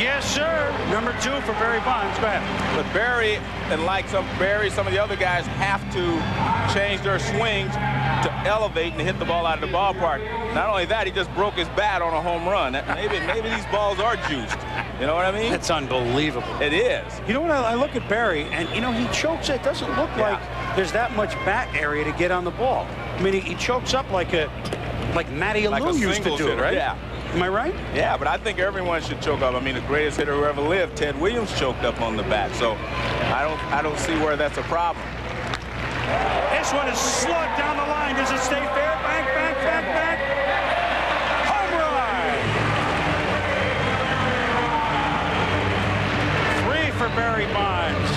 Yes, sir. Number 2 for Barry Bonds. Go ahead. But Barry, and like some of the other guys, have to change their swings to elevate and hit the ball out of the ballpark. Not only that, he just broke his bat on a home run. Maybe these balls are juiced. You know what I mean? That's unbelievable. It is. You know what? I look at Barry, and, you know, he chokes. It doesn't look like there's that much bat area to get on the ball. I mean, he chokes up like Matty Alou used to do, right? Yeah. Am I right? Yeah, but I think everyone should choke up. I mean, the greatest hitter who ever lived, Ted Williams, choked up on the bat. So I don't see where that's a problem. This one is slugged down the line. Does it stay fair? Back, back, back, back. Home run. 3 for Barry Bonds.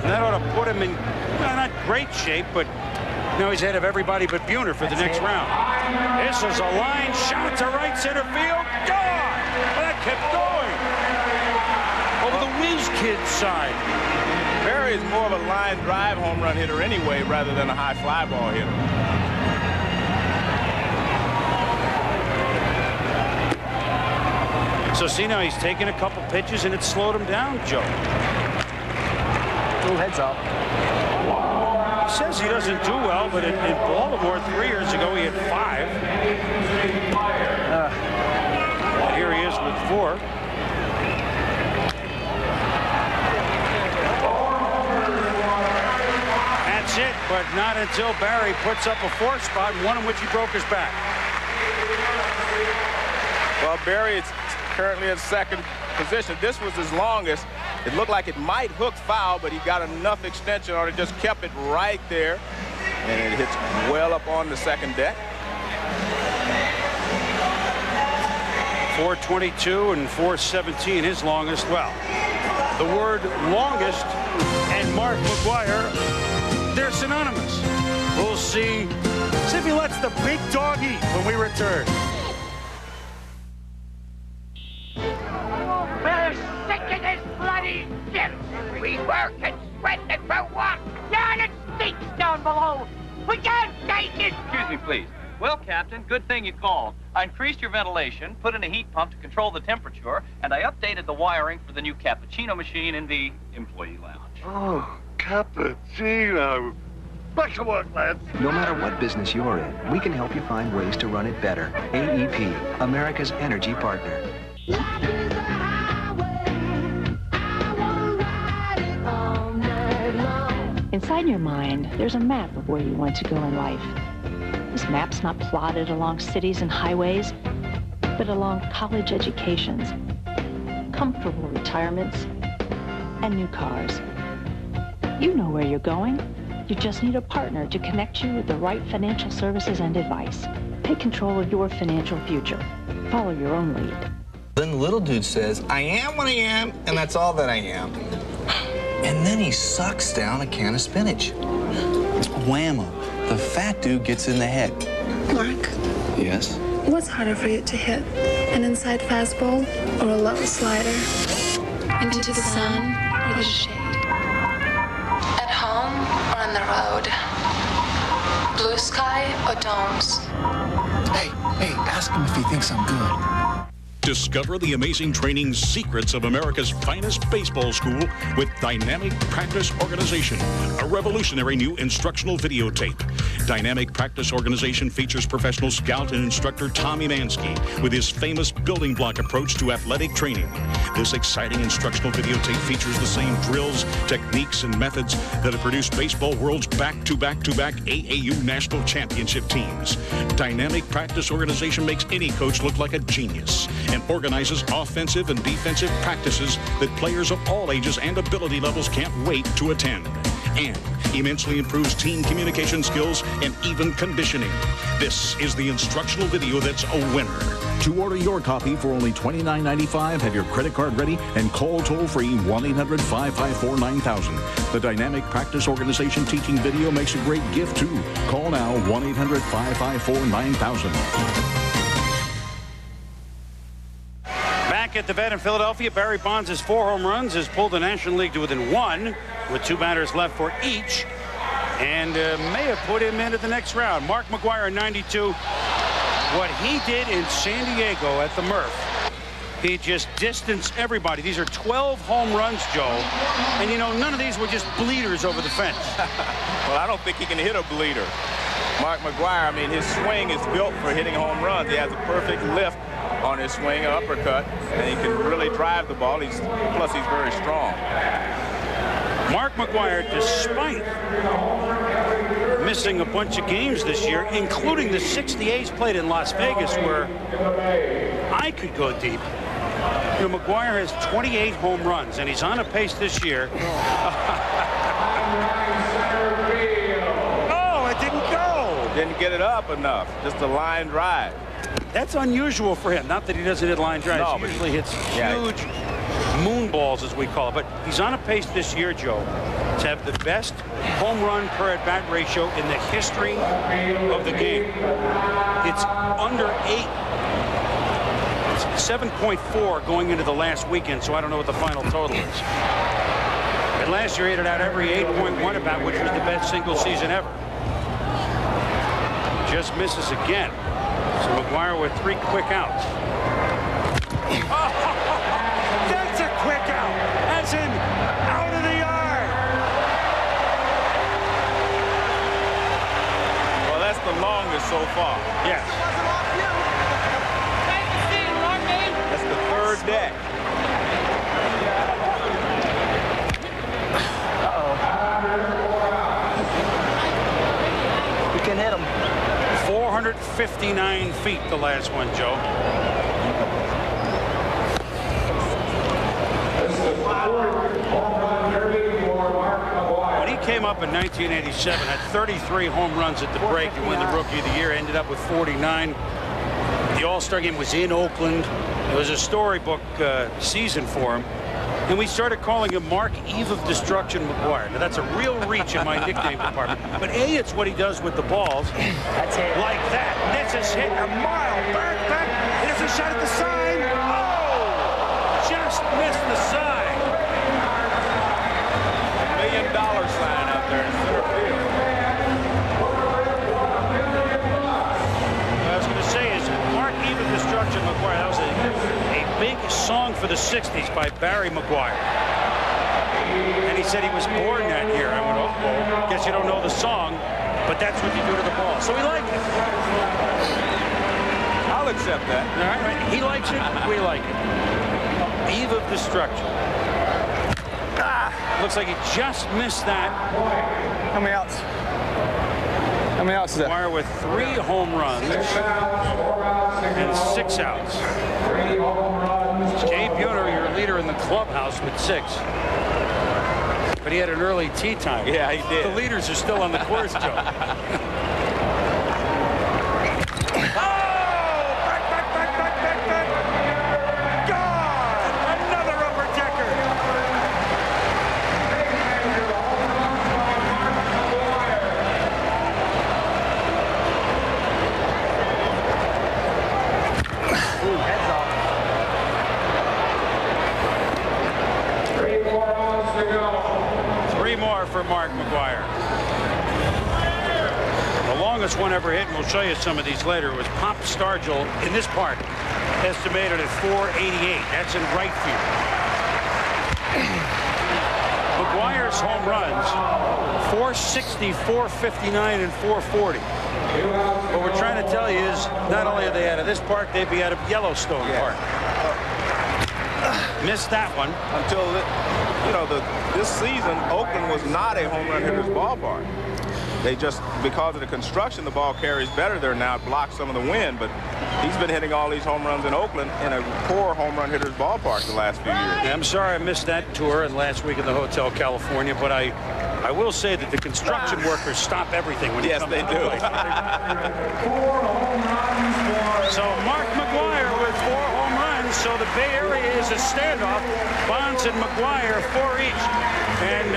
And that ought to put him in, well, not great shape, but now he's ahead of everybody but Buhner for the next round. This is a line shot to right center field. Gone! Well, that kept going. Over the Whiz Kids side. Barry is more of a line drive home run hitter anyway, rather than a high fly ball hitter. So see, now he's taking a couple pitches and it slowed him down, Joe. Little heads up. He says he doesn't do well, but in Baltimore 3 years ago he had 5. And here he is with 4. That's it, but not until Barry puts up a 4th spot, one in which he broke his back. Well, Barry is currently at second position. This was his longest. It looked like it might hook foul, but he got enough extension on it, just kept it right there, and it hits well up on the second deck. 422 and 417, his longest. Well, the word longest and Mark McGwire, they're synonymous. We'll see if he lets the big dog eat when we return. We're sick of this bloody shit. We work and sweat and for what? Down it stinks down below. We can't take it. Excuse me, please. Well, Captain, good thing you called. I increased your ventilation, put in a heat pump to control the temperature, and I updated the wiring for the new cappuccino machine in the employee lounge. Oh, cappuccino. Back to work, lads. No matter what business you're in, we can help you find ways to run it better. AEP, America's energy partner. Inside your mind, there's a map of where you want to go in life. This map's not plotted along cities and highways, but along college educations, comfortable retirements, and new cars. You know where you're going. You just need a partner to connect you with the right financial services and advice. Take control of your financial future. Follow your own lead. Then the little dude says, I am what I am, and that's all that I am. And then he sucks down a can of spinach. Whammo. The fat dude gets in the head. Mark, Yes? what's harder for you to hit? An inside fastball or a low slider? Into the sun or the shade? At home or on the road? Blue sky or domes? Hey, ask him if he thinks I'm good. Discover the amazing training secrets of America's finest baseball school with Dynamic Practice Organization, a revolutionary new instructional videotape. Dynamic Practice Organization features professional scout and instructor Tommy Mansky with his famous building block approach to athletic training. This exciting instructional videotape features the same drills, techniques, and methods that have produced baseball world's back-to-back-to-back AAU national championship teams. Dynamic Practice Organization makes any coach look like a genius and organizes offensive and defensive practices that players of all ages and ability levels can't wait to attend. And immensely improves team communication skills and even conditioning. This is the instructional video that's a winner. To order your copy for only $29.95, have your credit card ready and call toll-free 1-800-554-9000. The Dynamic Practice Organization teaching video makes a great gift, too. Call now, 1-800-554-9000. Back at the vet in Philadelphia, Barry Bonds' 4 home runs has pulled the National League to within 1 with 2 batters left for each, and may have put him into the next round. Mark McGwire, 92. What he did in San Diego at the Murph, he just distanced everybody. These are 12 home runs, Joe, and you know, none of these were just bleeders over the fence. Well, I don't think he can hit a bleeder. Mark McGwire, I mean, his swing is built for hitting home runs. He has a perfect lift on his swing, an uppercut, and he can really drive the ball. Plus, he's very strong. Mark McGwire, despite missing a bunch of games this year, including the 68s played in Las Vegas, where I could go deep. You know, McGwire has 28 home runs, and he's on a pace this year. Oh, it didn't go. Didn't get it up enough. Just a line drive. That's unusual for him. Not that he doesn't hit line drives. No, he usually hits huge moon balls, as we call it. But he's on a pace this year, Joe, to have the best home run per at-bat ratio in the history of the game. It's under 8. It's 7.4 going into the last weekend, so I don't know what the final total is. And last year, he hit it out every 8.1 at-bat, which was the best single season ever. Just misses again. So McGwire with 3 quick outs. Oh, that's a quick out, as in out of the yard. Well, that's the longest so far. Yes. That's the 3rd deck. Uh-oh. We can hit him. 459 feet, the last one, Joe. When he came up in 1987, had 33 home runs at the break to win the Rookie of the Year, ended up with 49. The All-Star game was in Oakland. It was a storybook season for him. And we started calling him Mark Eve of Destruction McGwire. Now, that's a real reach in my nickname department. But A, it's what he does with the balls. That's it. Like that. This is hit a mile back. It is a shot at the sign. Oh! Just missed the sign. $1 million sign out there in center field. What I was going to say is Mark Eve of Destruction McGwire. That was a big song for the 60s by Barry McGwire. And he said he was born that year. I went, oh, guess you don't know the song, but that's what you do to the ball. So we like it. I'll accept that. All right. He likes it, we like it. Eve of Destruction. Looks like he just missed that. How many outs? How many outs is that? McGwire with 3 home runs and 6 outs. Jay Buhner, your leader in the clubhouse, with 6. But he had an early tee time. Yeah, he did. The leaders are still on the course, Joe. For Mark McGwire. The longest one ever hit, and we'll show you some of these later, was Pop Stargell in this park, estimated at 488. That's in right field. McGwire's home runs, 460, 459, and 440. What we're trying to tell you is, not only are they out of this park, they'd be out of Yellowstone Park. Missed that one. Until, you know, this season, Oakland was not a home run hitter's ballpark. They just, because of the construction, the ball carries better there now. It blocks some of the wind, but he's been hitting all these home runs in Oakland in a poor home run hitter's ballpark the last few years. I'm sorry I missed that tour and last week in the Hotel California, but I will say that the construction workers stop everything when you come they do. So Mark McGwire with 4 home runs, so the Bay Area is a standoff. Bonds and McGwire 4 each. And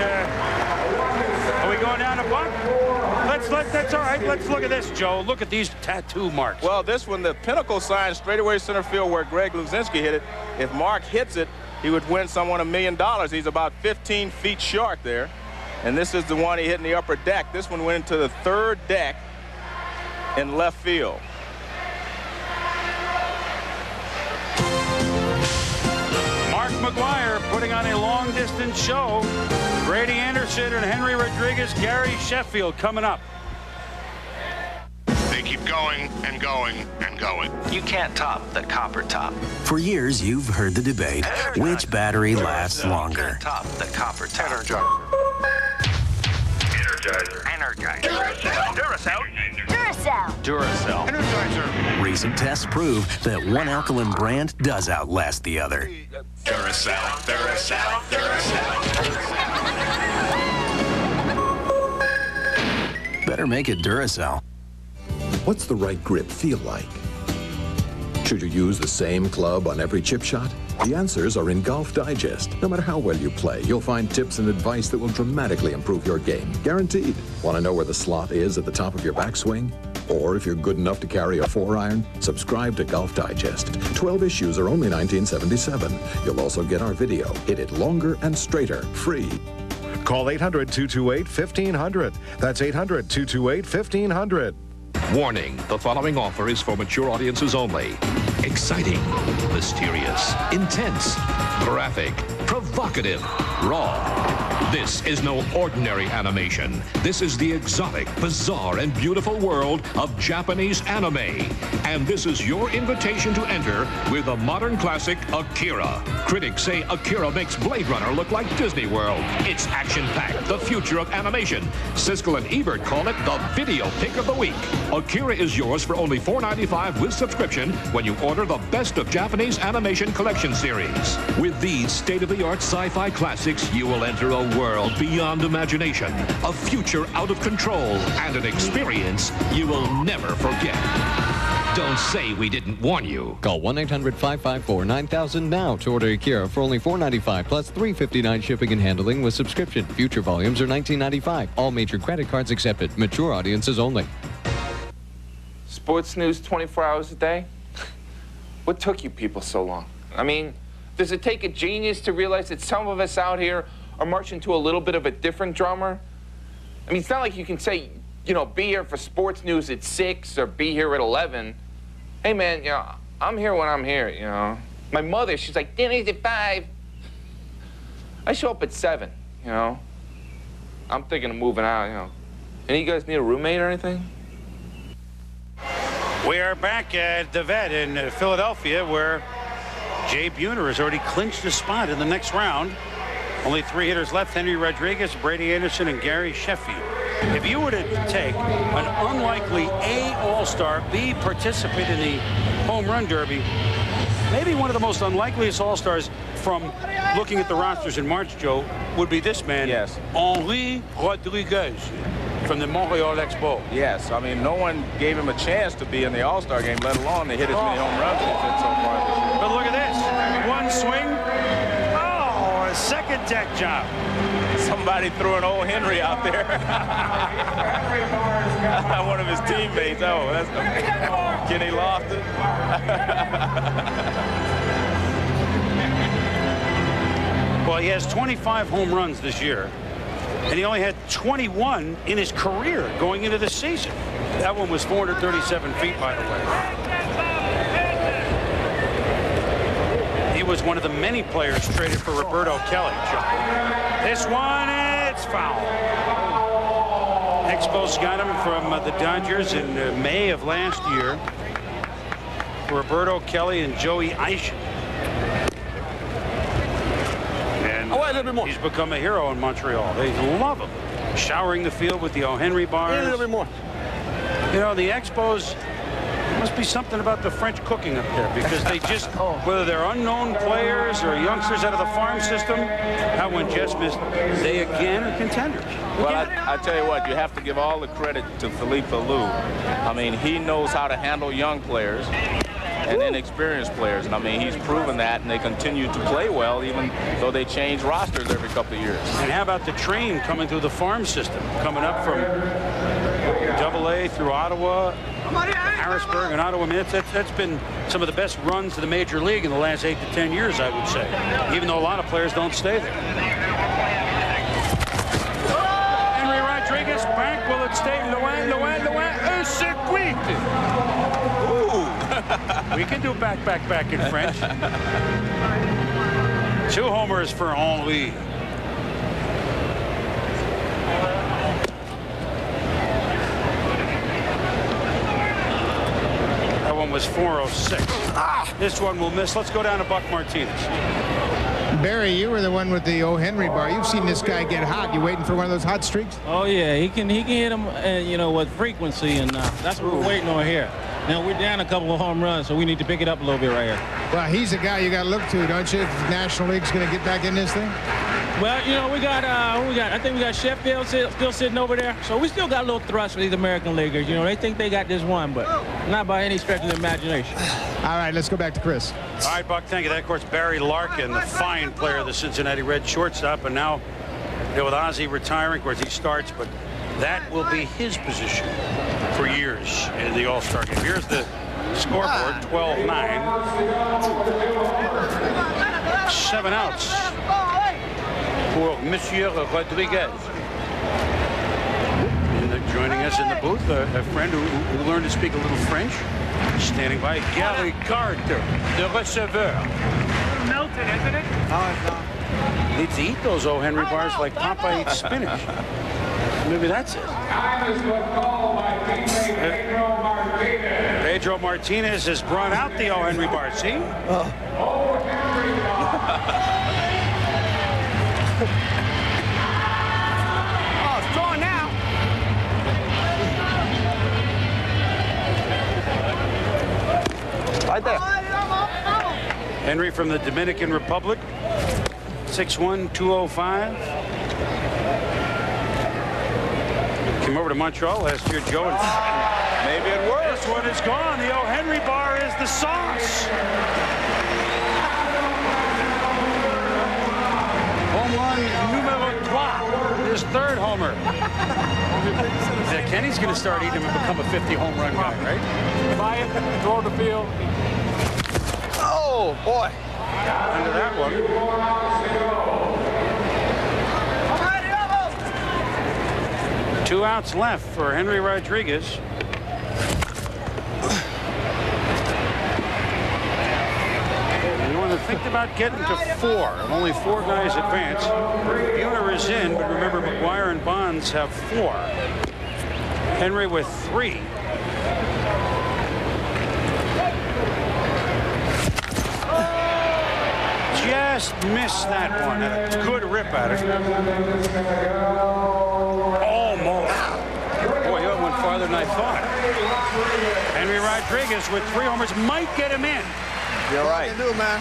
are we going down to Buck? That's all right. Let's look at this, Joe. Look at these tattoo marks. Well, this one, the pinnacle sign straight away center field where Greg Luzinski hit it, If Mark hits it, he would win someone $1 million. He's about 15 feet short there. And this is the one he hit in the upper deck. This one went into the third deck in left field. Mark McGwire putting on a long-distance show. Brady Anderson and Henry Rodriguez, Gary Sheffield coming up. They keep going and going and going. You can't top the copper top. For years, you've heard the debate, which battery lasts longer. Top the copper top. Energizer. Duracell. Duracell. Energizer. Recent tests prove that one alkaline brand does outlast the other. Duracell. Duracell. Duracell. Better make it Duracell. What's the right grip feel like? Should you use the same club on every chip shot? The answers are in Golf Digest. No matter how well you play, you'll find tips and advice that will dramatically improve your game. Guaranteed. Want to know where the slot is at the top of your backswing? Or if you're good enough to carry a 4-iron, subscribe to Golf Digest. 12 issues are only $19.77. You'll also get our video. Hit it longer and straighter, free. Call 800-228-1500. That's 800-228-1500. Warning, the following offer is for mature audiences only. Exciting, mysterious, intense, graphic, provocative, raw. This is no ordinary animation. This is the exotic, bizarre, and beautiful world of Japanese anime. And this is your invitation to enter with the modern classic Akira. Critics say Akira makes Blade Runner look like Disney World. It's action-packed, the future of animation. Siskel and Ebert call it the video pick of the week. Akira is yours for only $4.95 with subscription when you order the Best of Japanese Animation Collection Series. With these state-of-the-art sci-fi classics, you will enter a world beyond imagination, a future out of control, and an experience you will never forget. Don't say we didn't warn you. Call 1-800-554-9000 now to order Akira for only $4.95 plus $3.59 shipping and handling with subscription. Future volumes are $19.95. All major credit cards accepted. Mature audiences only. Sports news 24 hours a day? What took you people so long? I mean, does it take a genius to realize that some of us out here are marching to a little bit of a different drummer? I mean, it's not like you can say, you know, be here for sports news at 6 or be here at 11. Hey, man, you know, I'm here when I'm here, you know. My mother, she's like, dinner's at 5. I show up at 7, you know. I'm thinking of moving out, you know. Any of you guys need a roommate or anything? We are back at the Vet in Philadelphia, where Jay Buhner has already clinched a spot in the next round. Only 3 hitters left: Henry Rodriguez, Brady Anderson, and Gary Sheffield. If you were to take an unlikely A All-Star, B participant in the Home Run Derby, maybe one of the most unlikeliest All-Stars from looking at the rosters in March, Joe, would be this man, yes, Henry Rodriguez, from the Montreal Expos. Yes, I mean, no one gave him a chance to be in the All-Star game, let alone to hit as many home runs as he's hit so far this year. But look at this. One swing. Oh, a second deck job. Somebody threw an old Henry out there. One of his teammates. Oh, that's Kenny Lofton. Well, he has 25 home runs this year, and he only had 21 in his career going into the season. That one was 437 feet, by the way. He was one of the many players traded for Roberto Kelly. This one, it's foul. Expos got him from the Dodgers in May of last year. Roberto Kelly and Joey Eishen. He's become a hero in Montreal. They love him. Showering the field with the O'Henry bars. A little bit more. You know, the Expos, there must be something about the French cooking up there, because they just, whether they're unknown players or youngsters out of the farm system, that one just missed. They again are contenders. Well, I tell you what, you have to give all the credit to Philippe Alou. I mean, he knows how to handle young players and inexperienced players. And I mean, he's proven that, and they continue to play well, even though they change rosters every couple of years. And how about the train coming through the farm system, coming up from Double-A through Ottawa, Harrisburg and Ottawa. I mean, that's been some of the best runs to the major league in the last 8 to 10 years, I would say, even though a lot of players don't stay there. Henry Rodriguez, back, will it stay? Loin, un circuit. Ooh. We can do back in French. 2 homers for Henry. That one was 406. This one will miss. Let's go down to Buck Martinez. Barry, you were the one with the O. Henry bar. You've seen this guy get hot. You waiting for one of those hot streaks? Oh yeah, he can hit him, you know, with frequency, and that's what we're waiting on here. Now we're down a couple of home runs, so we need to pick it up a little bit right here. Well, he's a guy you got to look to, don't you? If the National League's going to get back in this thing. Well, you know, we got I think we got Sheffield still sitting over there, so we still got a little thrust for these American leaguers. You know, they think they got this one, but not by any stretch of the imagination. All right, let's go back to Chris. All right, Buck, thank you. That, of course, Barry Larkin, the fine player of the Cincinnati Reds shortstop, and now, you know, with Ozzie retiring, of course, he starts, but that will be his position for years in the All-Star game. Here's the scoreboard, 12-9. 7 outs for Monsieur Rodriguez. And joining us in the booth, a friend who learned to speak a little French, standing by, Gary Carter, the receveur. Melted, isn't it? Needs to eat those O. Henry bars like Popeye eats spinach. Maybe that's it. Pedro Martinez has brought out the O. Henry bar. See? It's drawn now. Right there. Henry from the Dominican Republic. 6'1", 205. Came over to Montreal last year, Joe. And maybe it works. This one is gone. The O. Henry bar is the sauce. Home run numero 3. His 3rd homer. Kenny's going to start eating him and become a 50 home run guy, right? Buy it, throw the field. Oh, boy. Under that one. Two outs left for Henry Rodriguez. You want to think about getting to 4. Only 4 guys advance. Buhner is in, but remember McGwire and Bonds have 4. Henry with 3. Just missed that one. A good rip at it. Almost. Boy, you went farther than I thought. Henry Rodriguez with 3 homers might get him in. You're right. What can do, man?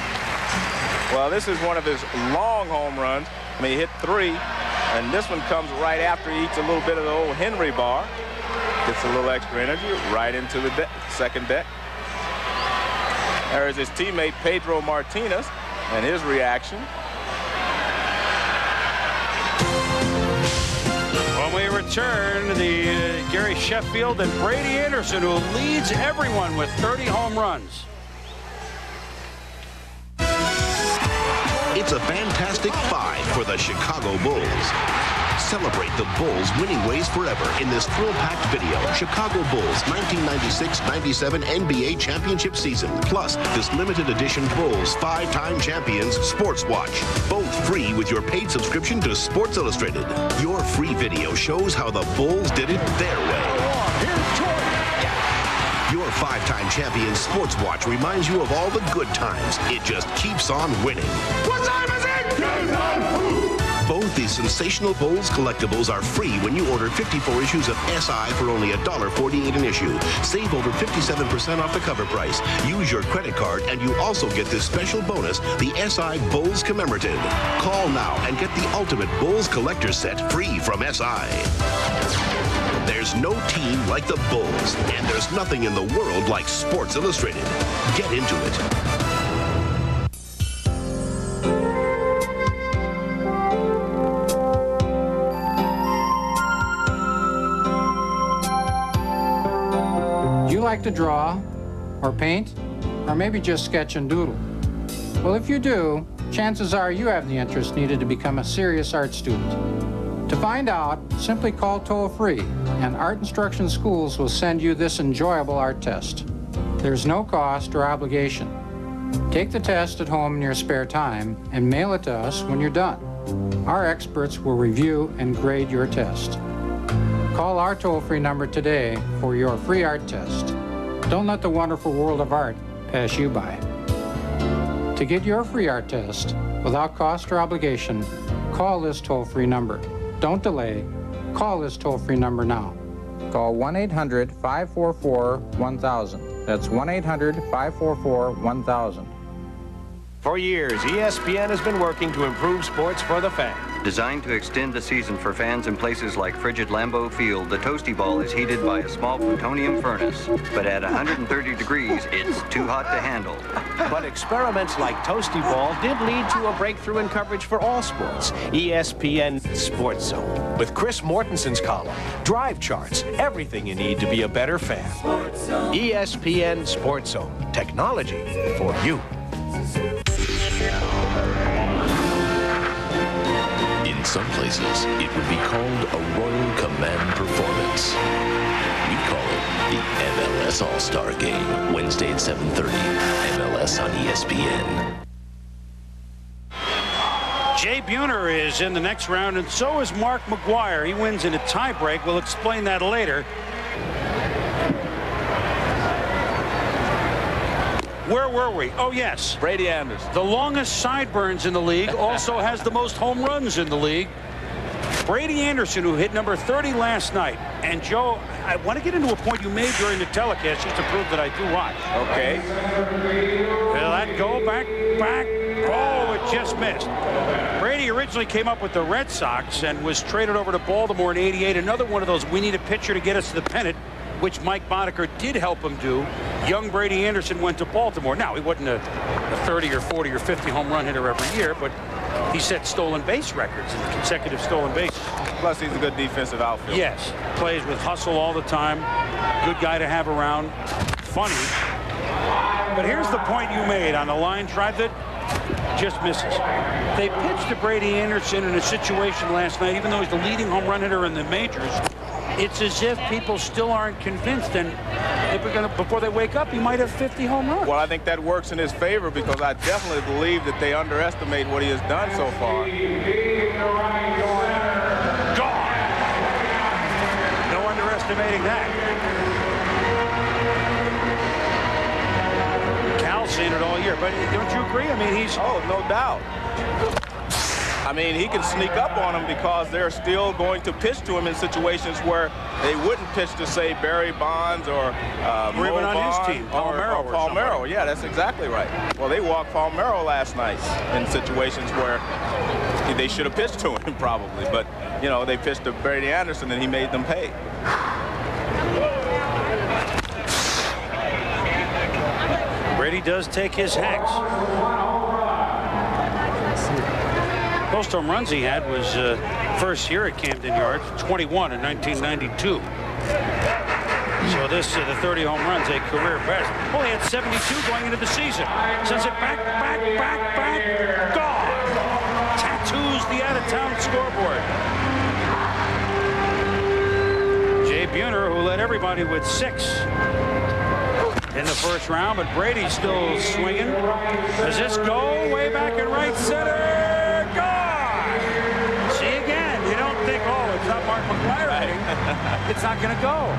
Well, this is one of his long home runs. I mean, he hit 3, and this one comes right after he eats a little bit of the old Henry bar. Gets a little extra energy right into the second deck. There is his teammate Pedro Martinez and his reaction. When we return, the Gary Sheffield and Brady Anderson, who leads everyone with 30 home runs. It's a fantastic 5 for the Chicago Bulls. Celebrate the Bulls' winning ways forever in this thrill-packed video. Chicago Bulls 1996-97 NBA championship season. Plus, this limited edition Bulls 5-time champions Sports Watch. Both free with your paid subscription to Sports Illustrated. Your free video shows how the Bulls did it their way. Your 5-time champion Sports Watch reminds you of all the good times. It just keeps on winning. What time is it? Both these sensational Bulls collectibles are free when you order 54 issues of SI for only $1.48 an issue. Save over 57% off the cover price. Use your credit card and you also get this special bonus, the SI Bulls Commemorative. Call now and get the ultimate Bulls collector set free from SI. There's no team like the Bulls, and there's nothing in the world like Sports Illustrated. Get into it. like to draw, or paint, or maybe just sketch and doodle? Well, if you do, chances are you have the interest needed to become a serious art student. To find out, simply call toll-free, and Art Instruction Schools will send you this enjoyable art test. There's no cost or obligation. Take the test at home in your spare time and mail it to us when you're done. Our experts will review and grade your test. Call our toll-free number today for your free art test. Don't let the wonderful world of art pass you by. To get your free art test without cost or obligation, call this toll-free number. Don't delay. Call this toll-free number now. Call 1-800-544-1000. That's 1-800-544-1000. For years, ESPN has been working to improve sports for the fan. Designed to extend the season for fans in places like frigid Lambeau Field, the Toasty Ball is heated by a small plutonium furnace. But at 130 degrees, it's too hot to handle. But experiments like Toasty Ball did lead to a breakthrough in coverage for all sports. ESPN Sports Zone. With Chris Mortenson's column, drive charts, everything you need to be a better fan. ESPN Sports Zone. Technology for you. In some places, it would be called a Royal Command performance. We call it the MLS All-Star Game, Wednesday at 7:30, MLS on ESPN. Jay Buhner is in the next round, and so is Mark McGwire. He wins in a tiebreak. We'll explain that later. Where were we? Oh, yes. Brady Anderson. The longest sideburns in the league, also has the most home runs in the league. Brady Anderson, who hit number 30 last night. And, Joe, I want to get into a point you made during the telecast just to prove that I do watch. Okay. Will that go back? Oh, it just missed. Brady originally came up with the Red Sox and was traded over to Baltimore in '88. Another one of those, we need a pitcher to get us to the pennant, which Mike Boddicker did help him do. Young Brady Anderson went to Baltimore. Now, he wasn't a 30 or 40 or 50 home run hitter every year, but he set stolen base records, consecutive stolen bases. Plus, he's a good defensive outfielder. Yes, plays with hustle all the time. Good guy to have around. Funny. But here's the point you made on the line drive that just misses. They pitched to Brady Anderson in a situation last night, even though he's the leading home run hitter in the majors. It's as if people still aren't convinced, and if we're gonna, before they wake up, he might have 50 home runs. Well, I think that works in his favor because I definitely believe that they underestimate what he has done so far. Gone. No underestimating that. Cal's seen it all year, but don't you agree? I mean, he's... Oh, no doubt. I mean, he can sneak up on him because they're still going to pitch to him in situations where they wouldn't pitch to, say, Barry Bonds or even on his team, Palmeiro. Or Palmeiro. Yeah, that's exactly right. Well, they walked Palmeiro last night in situations where they should have pitched to him probably. But, you know, they pitched to Brady Anderson and he made them pay. Brady does take his hacks. Most home runs he had was first year at Camden Yards, 21 in 1992. So this, the 30 home runs, a career best. Well, he had 72 going into the season. Sends it back, gone. Tattoos the out-of-town scoreboard. Jay Buhner, who led everybody with 6 in the first round, but Brady's still swinging. Does this go way back in right center? It's not Mark McGwire. Right. It's not going to go.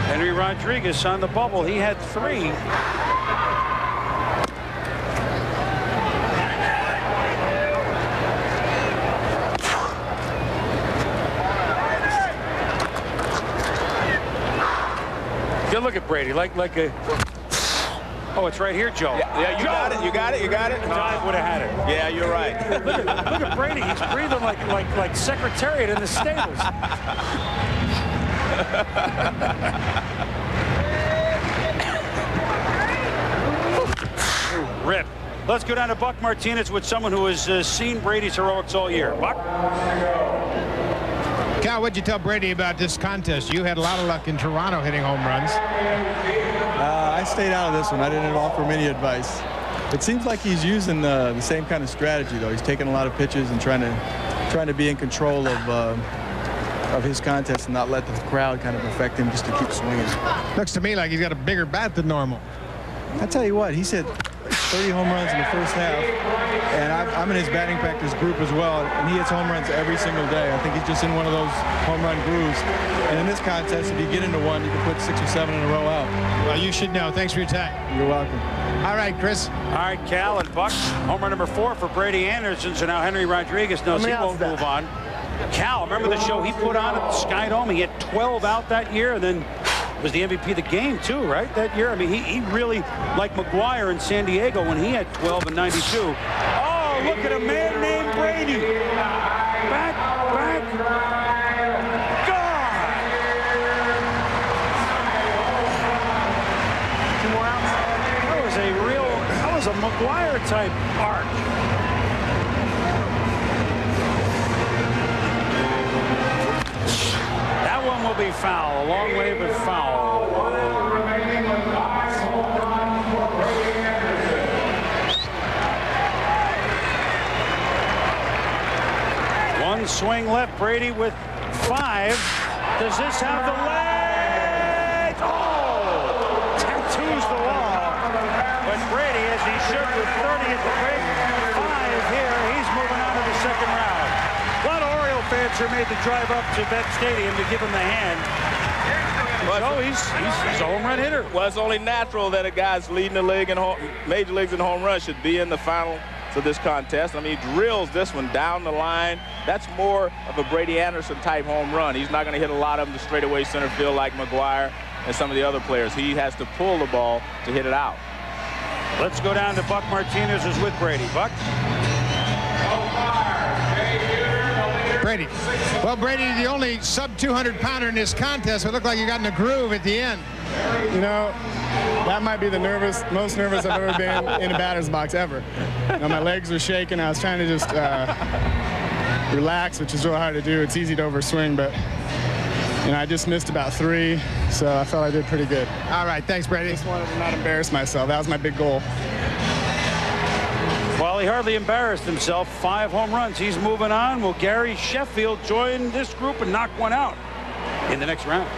Henry Rodriguez on the bubble. He had 3. Good look at Brady, like a... Oh, it's right here, Joe. Yeah, you got it. Dive would have had it. Yeah, you're right. look at Brady. He's breathing like Secretariat in the stables. Rip. Let's go down to Buck Martinez with someone who has seen Brady's heroics all year. Buck? Cal, Cal, what'd you tell Brady about this contest? You had a lot of luck in Toronto hitting home runs. I stayed out of this one. I didn't offer him any advice. It seems like he's using the same kind of strategy, though. He's taking a lot of pitches and trying to be in control of his contest and not let the crowd kind of affect him just to keep swinging. Looks to me like he's got a bigger bat than normal. I tell you what, he's hit 30 home runs in the first half, and I'm in his batting practice group as well, and he hits home runs every single day. I think he's just in one of those home run grooves. And in this contest, if you get into one, you can put 6 or 7 in a row out. Well, you should know. Thanks for your time. You're welcome. All right, Chris. All right, Cal and Buck. Home run number 4 for Brady Anderson. So now Henry Rodriguez knows he won't move on. Cal, remember the show he put on at the Sky Dome? He had 12 out that year, and then was the MVP of the game, too, right, that year? I mean, he really, like McGwire in San Diego when he had 12 in '92. Oh, look at a man named Brady. Back. God! 2 more outs. That was a McGwire-type arc. That one will be foul. A long way, but foul. One swing left. Brady with 5. Does this have the legs? Oh! Tattoos the wall. But Brady, as he should with 30 at the break, 5 here. He's moving on to the second round. A lot of Oriole fans are made to drive up to Vet Stadium to give him the hand. So he's a home run hitter. Well, it's only natural that a guy's leading the league in major leagues in home runs should be in the final to this contest. I mean, he drills this one down the line. That's more of a Brady Anderson type home run. He's not going to hit a lot of them to straightaway center field like McGwire and some of the other players. He has to pull the ball to hit it out. Let's go down to Buck Martinez, who's with Brady. Buck? Brady. Well, Brady, the only sub-200-pounder in this contest, it looked like you got in a groove at the end. You know, that might be the most nervous I've ever been in a batter's box ever. You know, my legs were shaking. I was trying to just relax, which is real hard to do. It's easy to overswing, but you know, I just missed about 3, so I felt I did pretty good. All right, thanks, Brady. Just wanted to not embarrass myself. That was my big goal. Well, he hardly embarrassed himself. 5 home runs. He's moving on. Will Gary Sheffield join this group and knock one out in the next round?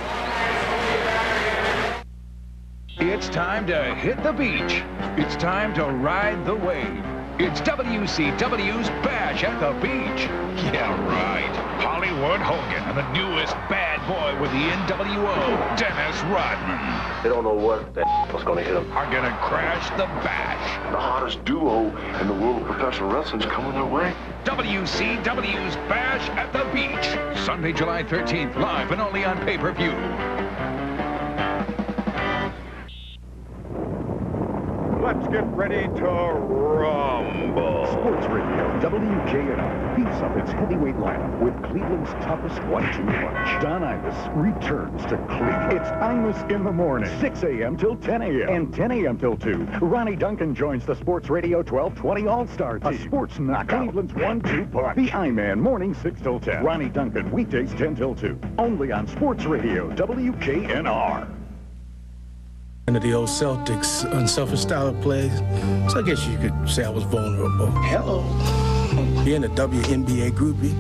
It's time to hit the beach. It's time to ride the wave. It's WCW's Bash at the Beach. Yeah, right. Hollywood Hogan and the newest bad boy with the NWO, Dennis Rodman. They don't know what the was going to hit them. Are going to crash the Bash. The hottest duo in the world of professional wrestling is coming their way. WCW's Bash at the Beach. Sunday, July 13th, live and only on pay-per-view. Let's get ready to rumble. Sports Radio, WKNR beefs up its heavyweight lineup with Cleveland's toughest 1-2 punch. Don Imus returns to Cleveland. It's Imus in the morning, 6 a.m. till 10 a.m. and 10 a.m. till 2. Ronnie Duncan joins the Sports Radio 1220 All-Star Team. A sports knockout. Cleveland's 1-2 punch. The I-Man, morning 6 till 10. Ronnie Duncan, weekdays 10 till 2. Only on Sports Radio, WKNR. Of the old Celtics, unselfish style of play. So I guess you could say I was vulnerable. Hello. Being a WNBA groupie,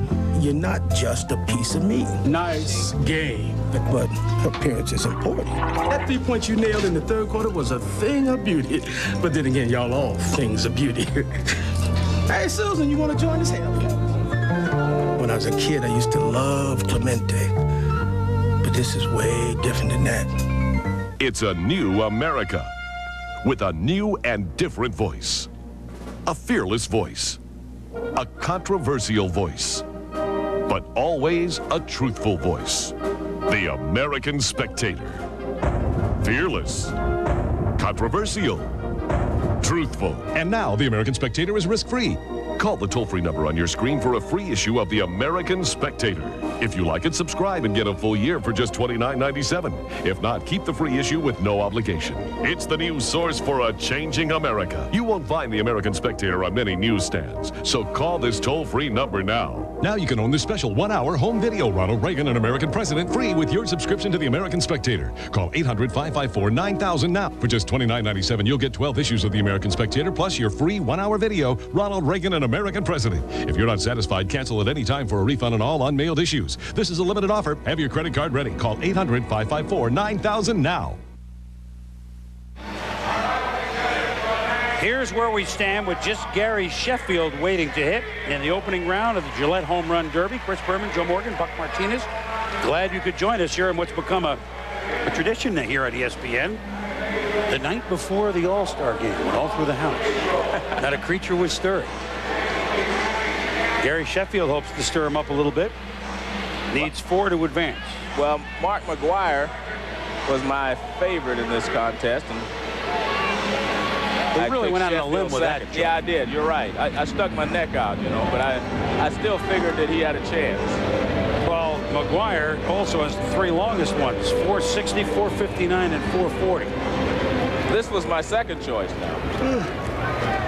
you're not just a piece of meat. Nice game. But appearance is important. That 3-point you nailed in the third quarter was a thing of beauty. But then again, y'all all things of beauty. Hey, Susan, you want to join us? When I was a kid, I used to love Clemente. But this is way different than that. It's a new America with a new and different voice. A fearless voice. A controversial voice. But always a truthful voice. The American Spectator. Fearless. Controversial. Truthful. And now the American Spectator is risk-free. Call the toll-free number on your screen for a free issue of the American Spectator. If you like it, subscribe and get a full year for just $29.97. If not, keep the free issue with no obligation. It's the news source for a changing America. You won't find the American Spectator on many newsstands, so call this toll-free number now. Now you can own this special 1-hour home video, Ronald Reagan, an American President, free with your subscription to the American Spectator. Call 800-554-9000 now. For just $29.97, you'll get 12 issues of the American Spectator, plus your free 1-hour video, Ronald Reagan, an American President. If you're not satisfied, cancel at any time for a refund on all unmailed issues. This is a limited offer. Have your credit card ready. Call 800-554-9000 now. Here's where we stand with just Gary Sheffield waiting to hit in the opening round of the Gillette Home Run Derby. Chris Berman, Joe Morgan, Buck Martinez. Glad you could join us here in what's become a tradition here at ESPN. The night before the All-Star game went all through the house. Not a creature was stirring. Gary Sheffield hopes to stir him up a little bit. Needs 4 to advance. Well, Mark McGwire was my favorite in this contest. And he really went out on a limb with that. Yeah, I did. You're right. I stuck my neck out, you know, but I still figured that he had a chance. Well, McGwire also has the 3 longest ones, 460, 459, and 440. This was my second choice now.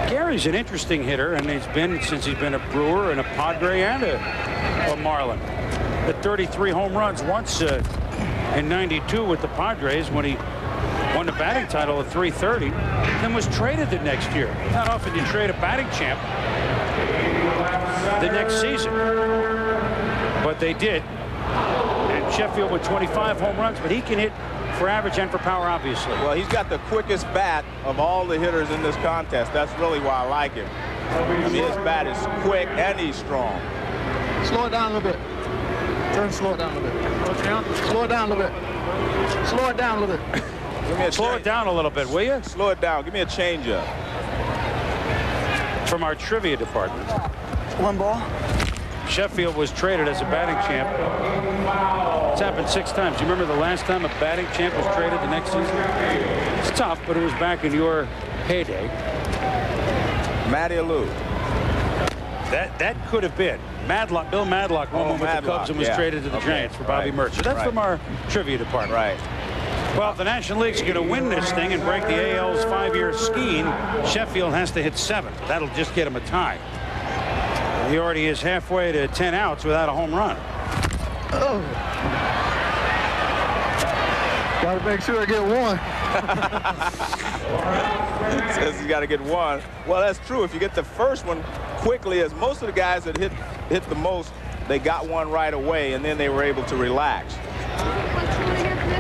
Gary's an interesting hitter, and he's been since he's been a Brewer and a Padre and a Marlin. The 33 home runs once in '92 with the Padres when he won the batting title at 330, then was traded the next year. Not often you trade a batting champ the next season, but they did. And Sheffield with 25 home runs, but he can hit for average and for power, obviously. Well, he's got the quickest bat of all the hitters in this contest. That's really why I like him. I mean, his bat is quick and he's strong. Slow it down a little bit. Slow it down a little bit. Slow it down a little bit. Slow it down a little bit. Slow it down a little bit, will you? Slow it down. Give me a changeup. From our trivia department. 1 ball. Sheffield was traded as a batting champ. It's happened 6 times. Do you remember the last time a batting champ was traded the next season? It's tough, but it was back in your heyday. Matty Alou. That could have been. Bill Madlock won with the Cubs and was traded to the Giants for Bobby Mercer. That's from our trivia department. Right. Well, if the National League's going to win this thing and break the AL's 5-year scheme, Sheffield has to hit 7. That'll just get him a tie. He already is halfway to 10 outs without a home run. Oh. Got to make sure I get 1. He says he's got to get 1. Well, that's true. If you get the first one quickly, as most of the guys that hit the most, they got 1 right away, and then they were able to relax.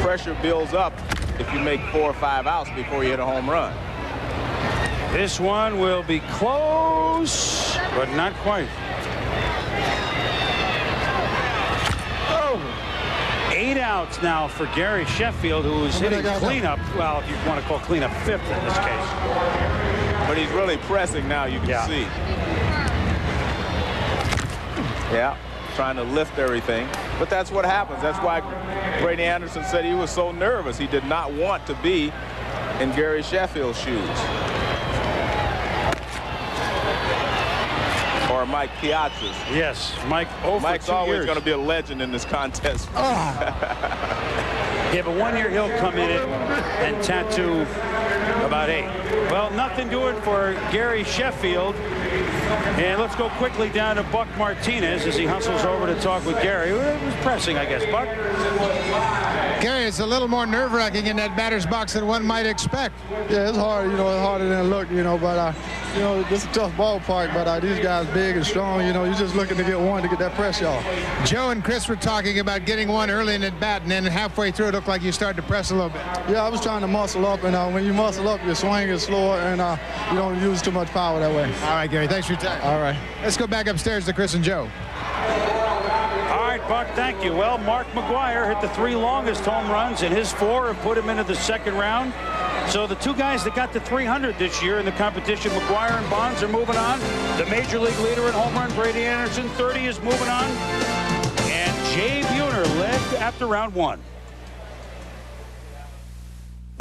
Pressure builds up if you make 4 or 5 outs before you hit a home run. This one will be close, but not quite. Oh. 8 outs now for Gary Sheffield, who is hitting cleanup. Well, if you want to call cleanup 5th in this case. But he's really pressing now, you can see. Yeah, trying to lift everything. But that's what happens. That's why Brady Anderson said he was so nervous. He did not want to be in Gary Sheffield's shoes. Or Mike Piazza's. Yes, Mike. Mike's always going to be a legend in this contest. Yeah, but 1 year he'll come in and tattoo about 8. Well, nothing doing for Gary Sheffield. And let's go quickly down to Buck Martinez as he hustles over to talk with Gary. It was pressing, I guess. Buck? Gary, it's a little more nerve-wracking in that batter's box than one might expect. Yeah, it's hard, you know, it's harder than it looked, you know, but, you know, this is a tough ballpark, but these guys big and strong, you know, you're just looking to get 1 to get that pressure off. Joe and Chris were talking about getting 1 early in the bat, and then halfway through it looked like you started to press a little bit. Yeah, I was trying to muscle up, and when you muscle up, your swing is slower, and you don't use too much power that way. All right, Gary, thanks for your time. All right. Let's go back upstairs to Chris and Joe. All right, Buck, thank you. Well, Mark McGwire hit the 3 longest home runs, and his 4 have put him into the 2nd round. So the 2 guys that got to 300 this year in the competition, McGwire and Bonds, are moving on. The major league leader in home run, Brady Anderson, 30, is moving on. And Jay Buhner led after round 1.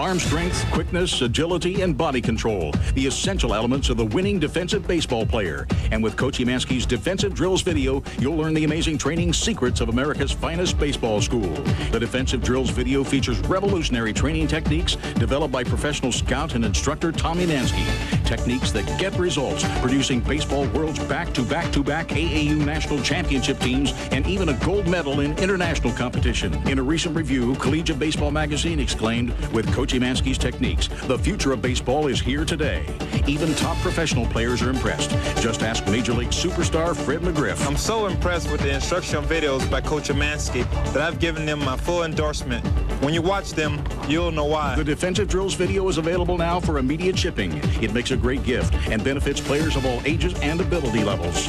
Arm strength, quickness, agility, and body control. The essential elements of the winning defensive baseball player. And with Coach Emanski's Defensive Drills video, you'll learn the amazing training secrets of America's finest baseball school. The Defensive Drills video features revolutionary training techniques developed by professional scout and instructor Tom Emanski. Techniques that get results, producing baseball world's back-to-back-to-back AAU national championship teams and even a gold medal in international competition. In a recent review, Collegiate Baseball Magazine exclaimed, with Coach Emanski's techniques, the future of baseball is here today. Even top professional players are impressed. Just ask Major League superstar Fred McGriff. I'm so impressed with the instructional videos by Coach Emanski that I've given them my full endorsement. When you watch them, you'll know why. The Defensive Drills video is available now for immediate shipping. It makes a great gift and benefits players of all ages and ability levels.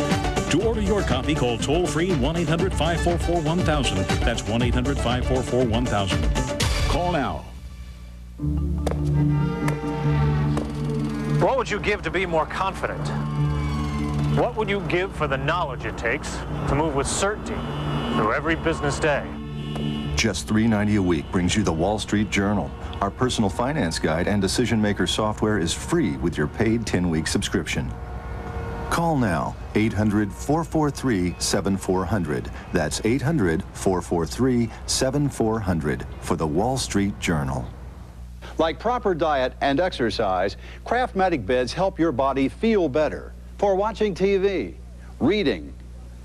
To order your copy, call toll-free 1-800-544-1000. That's 1-800-544-1000. Call now. What would you give to be more confident? What would you give for the knowledge it takes to move with certainty through every business day? Just $3.90 a week brings you the Wall Street Journal. Our personal finance guide and decision maker software is free with your paid 10-week subscription. Call now, 800-443-7400. That's 800-443-7400 for the Wall Street Journal. Like proper diet and exercise, Craftmatic beds help your body feel better for watching TV, reading,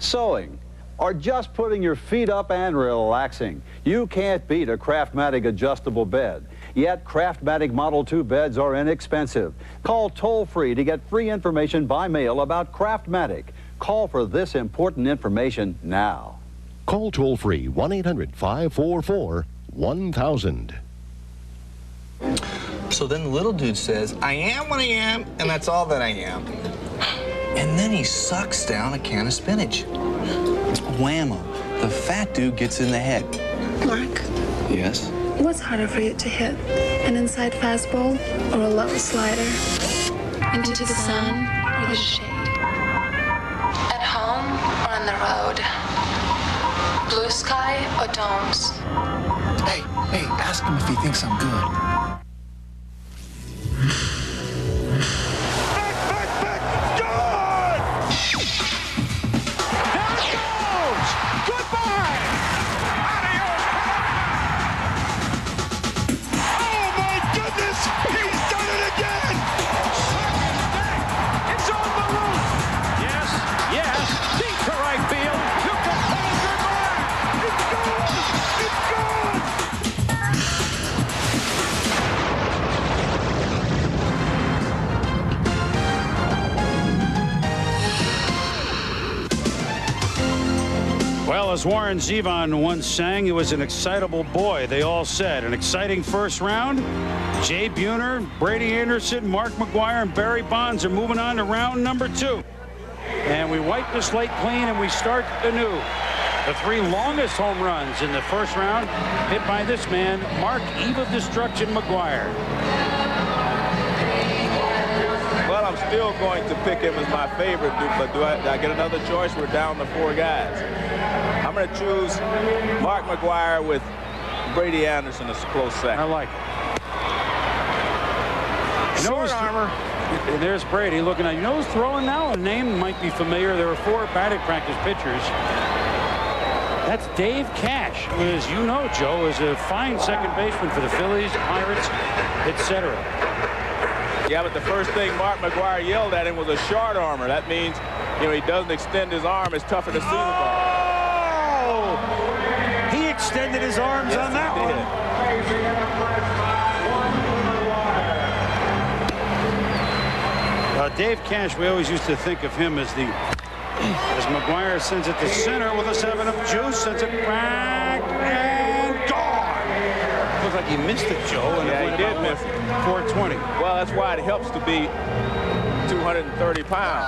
sewing, or just putting your feet up and relaxing. You can't beat a Craftmatic adjustable bed. Yet Craftmatic Model 2 beds are inexpensive. Call toll-free to get free information by mail about Craftmatic. Call for this important information now. Call toll-free 1-800-544-1000. So then the little dude says, I am what I am, and that's all that I am. And then he sucks down a can of spinach. Whammo. The fat dude gets in the head. Mark, Yes? what's harder for you to hit? An inside fastball or a low slider? Into the sun or the shade? At home or on the road? Blue sky or domes? Hey, ask him if he thinks I'm good. Well, as Warren Zevon once sang, it was an excitable boy, they all said. An exciting first round. Jay Buhner, Brady Anderson, Mark McGwire, and Barry Bonds are moving on to round number 2. And we wipe the slate clean and we start anew. The 3 longest home runs in the first round hit by this man, Mark Eve of Destruction McGwire. Well, I'm still going to pick him as my favorite, but do I get another choice? We're down to 4 guys. I'm going to choose Mark McGwire with Brady Anderson as a close second. I like it. Short armor. And there's Brady looking at, you know who's throwing now? A name might be familiar. There were 4 batting practice pitchers. That's Dave Cash, who, as you know, Joe, is a fine second baseman for the Phillies, Pirates, etc. Yeah, but the first thing Mark McGwire yelled at him was a short armor. That means, you know, he doesn't extend his arm. It's tougher to see the ball. Oh! He extended his arms on that one. Dave Cash, we always used to think of him as McGwire sends it to center with a 7 of juice, sends it back and gone. Looks like he missed it, Joe, and yeah, he did miss it. 420. Well, that's why it helps to be 230 pounds.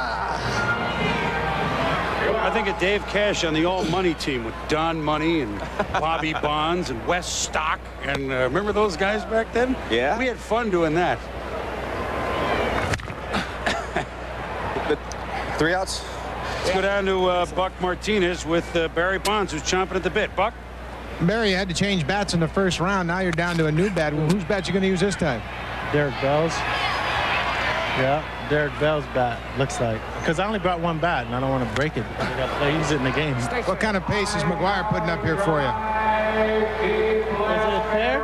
I think of Dave Cash on the all-money team with Don Money and Bobby Bonds and Wes Stock. And remember those guys back then? Yeah. We had fun doing that. 3 outs. Let's go down to Buck Martinez with Barry Bonds, who's chomping at the bit. Buck? Barry, you had to change bats in the first round. Now you're down to a new bat. Well, whose bat you going to use this time? Derek Bell's. Yeah, Derek Bell's bat, looks like. Because I only brought one bat, and I don't want to break it. I use it in the game. What kind of pace is McGwire putting up here for you? Is it fair?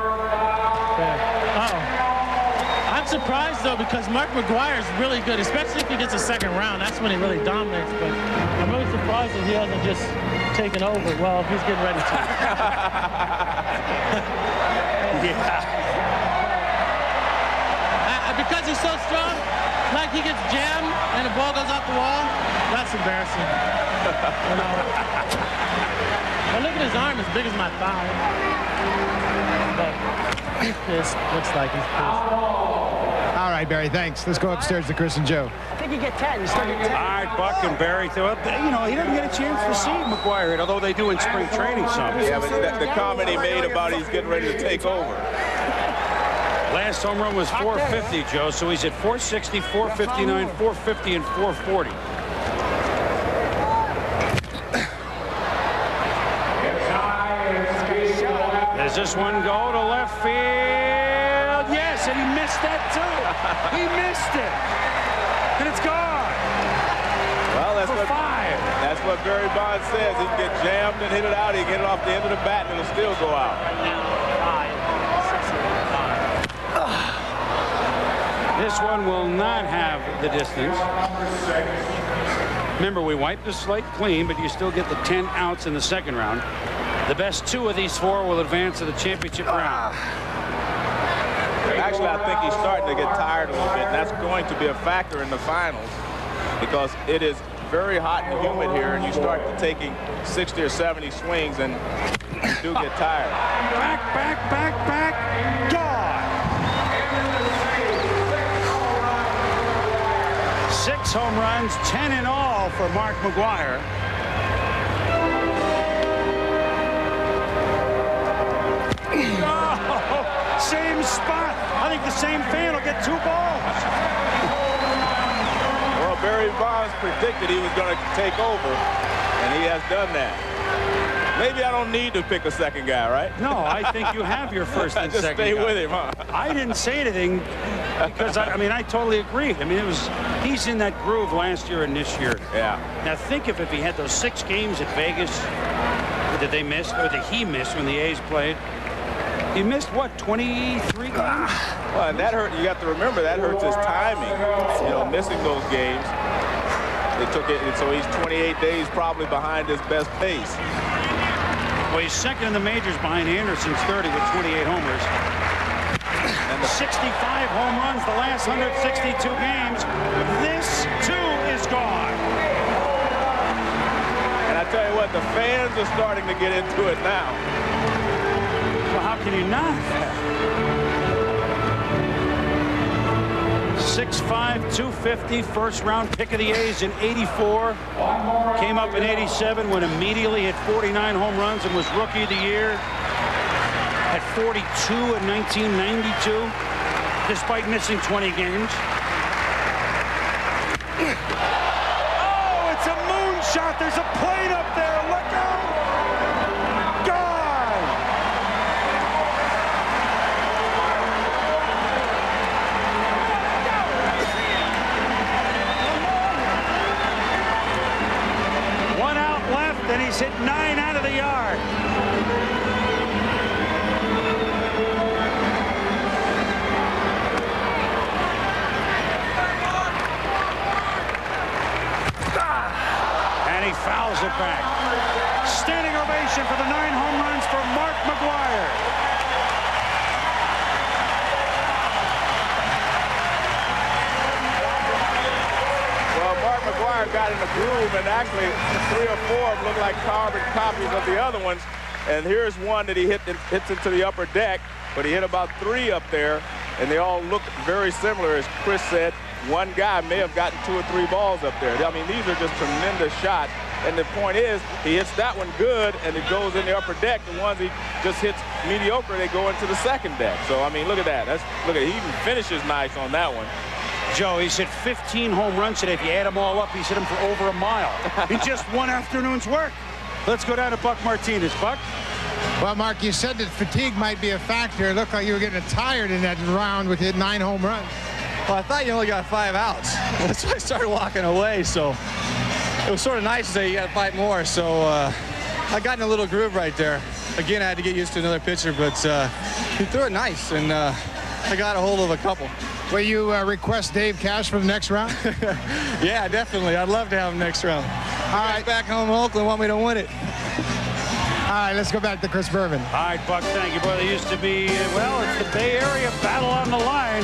Fair. Uh-oh. I'm surprised, though, because Mark McGwire is really good, especially if he gets a second round. That's when he really dominates. But I'm really surprised that he hasn't just taken over. Well, he's getting ready to. Yeah. Because he's so strong, like he gets jammed and the ball goes off the wall, that's embarrassing. You know? But look at his arm, as big as my thigh. But he's pissed. Looks like he's pissed. All right, Barry, thanks. Let's go upstairs to Chris and Joe. I think you get 10. You still get 10. All right, Buck and Barry. You know, he doesn't get a chance to see McGwire, although they do in spring training some. Yeah, but the comment he made about he's getting ready to take over. Last home run was 450, Joe, so he's at 460, 459, 450, and 440. Does this one go to left field? Yes, and he missed that, too. He missed it. And it's gone. Well, that's what Barry Bond says. He can get jammed and hit it out. He can get it off the end of the bat, and it'll still go out. This one will not have the distance. Remember, we wiped the slate clean, but you still get the 10 outs in the second round. The best 2 of these 4 will advance to the championship round. Actually, I think he's starting to get tired a little bit. That's going to be a factor in the finals because it is very hot and humid here, and you start taking 60 or 70 swings, and you do get tired. Back. Gone. 6 home runs, 10 in all for Mark McGwire. Oh, same spot. I think the same fan will get 2 balls. Well, Barry Bonds predicted he was going to take over, and he has done that. Maybe I don't need to pick a second guy, right? No, I think you have your first and just second stay guy. with him, huh? I didn't say anything because, I totally agreed. I mean, he's in that groove last year and this year. Yeah. Now, think if he had those 6 games at Vegas that they missed, or that he missed when the A's played. He missed, what, 23 games? Well, and that hurt. You have to remember, that hurts his timing, you know, missing those games. They took it, and so he's 28 days probably behind his best pace. Well, he's second in the majors behind Anderson's 30 with 28 homers. And 65 home runs the last 162 games. This, too, is gone. And I tell you what, the fans are starting to get into it now. Well, how can you not? 6'5", 250, first-round pick of the A's in '84. Came up in '87 when immediately hit 49 home runs and was Rookie of the Year. At 42 in 1992, despite missing 20 games. Oh, it's a moonshot. There's a plane up there. Look out. Gone. One out left, and he's hit 9 out of the yard. And he fouls it back. Standing ovation for the 9 home runs for Mark McGwire. Well, Mark McGwire got in the groove, and actually 3 or 4 of them look like carbon copies of the other ones. And here's one that he hits into the upper deck, but he hit about 3 up there, and they all look very similar. As Chris said, one guy may have gotten 2 or 3 balls up there. I mean, these are just tremendous shots. And the point is, he hits that one good, and it goes in the upper deck. The ones he just hits mediocre, they go into the second deck. So, I mean, look at that. Look at he even finishes nice on that one. Joe, he's hit 15 home runs today. If you add them all up, he's hit them for over a mile in just one afternoon's work. Let's go down to Buck Martinez. Buck? Well, Mark, you said that fatigue might be a factor. It looked like you were getting tired in that round with hitting 9 home runs. Well, I thought you only got 5 outs. That's why I started walking away. So it was sort of nice to say you got 5 more. So I got in a little groove right there. Again, I had to get used to another pitcher, but he threw it nice, and I got a hold of a couple. Will you request Dave Cash for the next round? Yeah, definitely. I'd love to have him next round. All right, back home in Oakland want me to win it. All right, let's go back to Chris Berman. All right, Buck, thank you, brother. Used to be, well, it's the Bay Area battle on the line.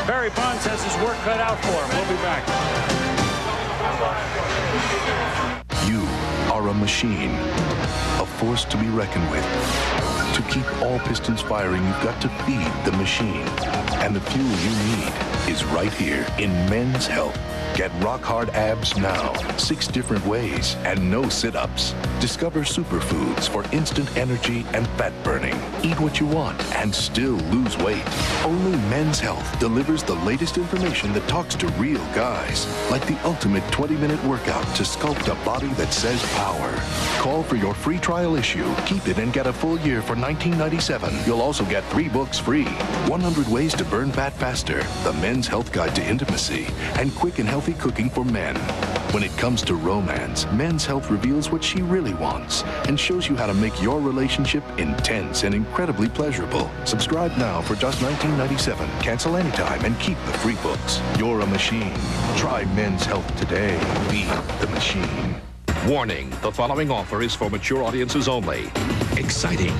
Barry Bonds has his work cut out for him. We'll be back. You are a machine, a force to be reckoned with. To keep all pistons firing, you've got to feed the machine. And the fuel you need is right here in Men's Health. Get rock-hard abs now, 6 different ways, and no sit-ups. Discover superfoods for instant energy and fat burning. Eat what you want and still lose weight. Only Men's Health delivers the latest information that talks to real guys, like the ultimate 20-minute workout to sculpt a body that says power. Call for your free trial issue. Keep it and get a full year for $19.97. You'll also get 3 books free. 100 Ways to Burn Fat Faster, The Men's Health Guide to Intimacy, and Quick and Healthy Cooking for Men. When it comes to romance, Men's Health reveals what she really wants and shows you how to make your relationship intense and incredibly pleasurable. Subscribe now for just $19.97. Cancel anytime and keep the free books. You're a machine. Try Men's Health today. Be the machine. Warning, the following offer is for mature audiences only. Exciting,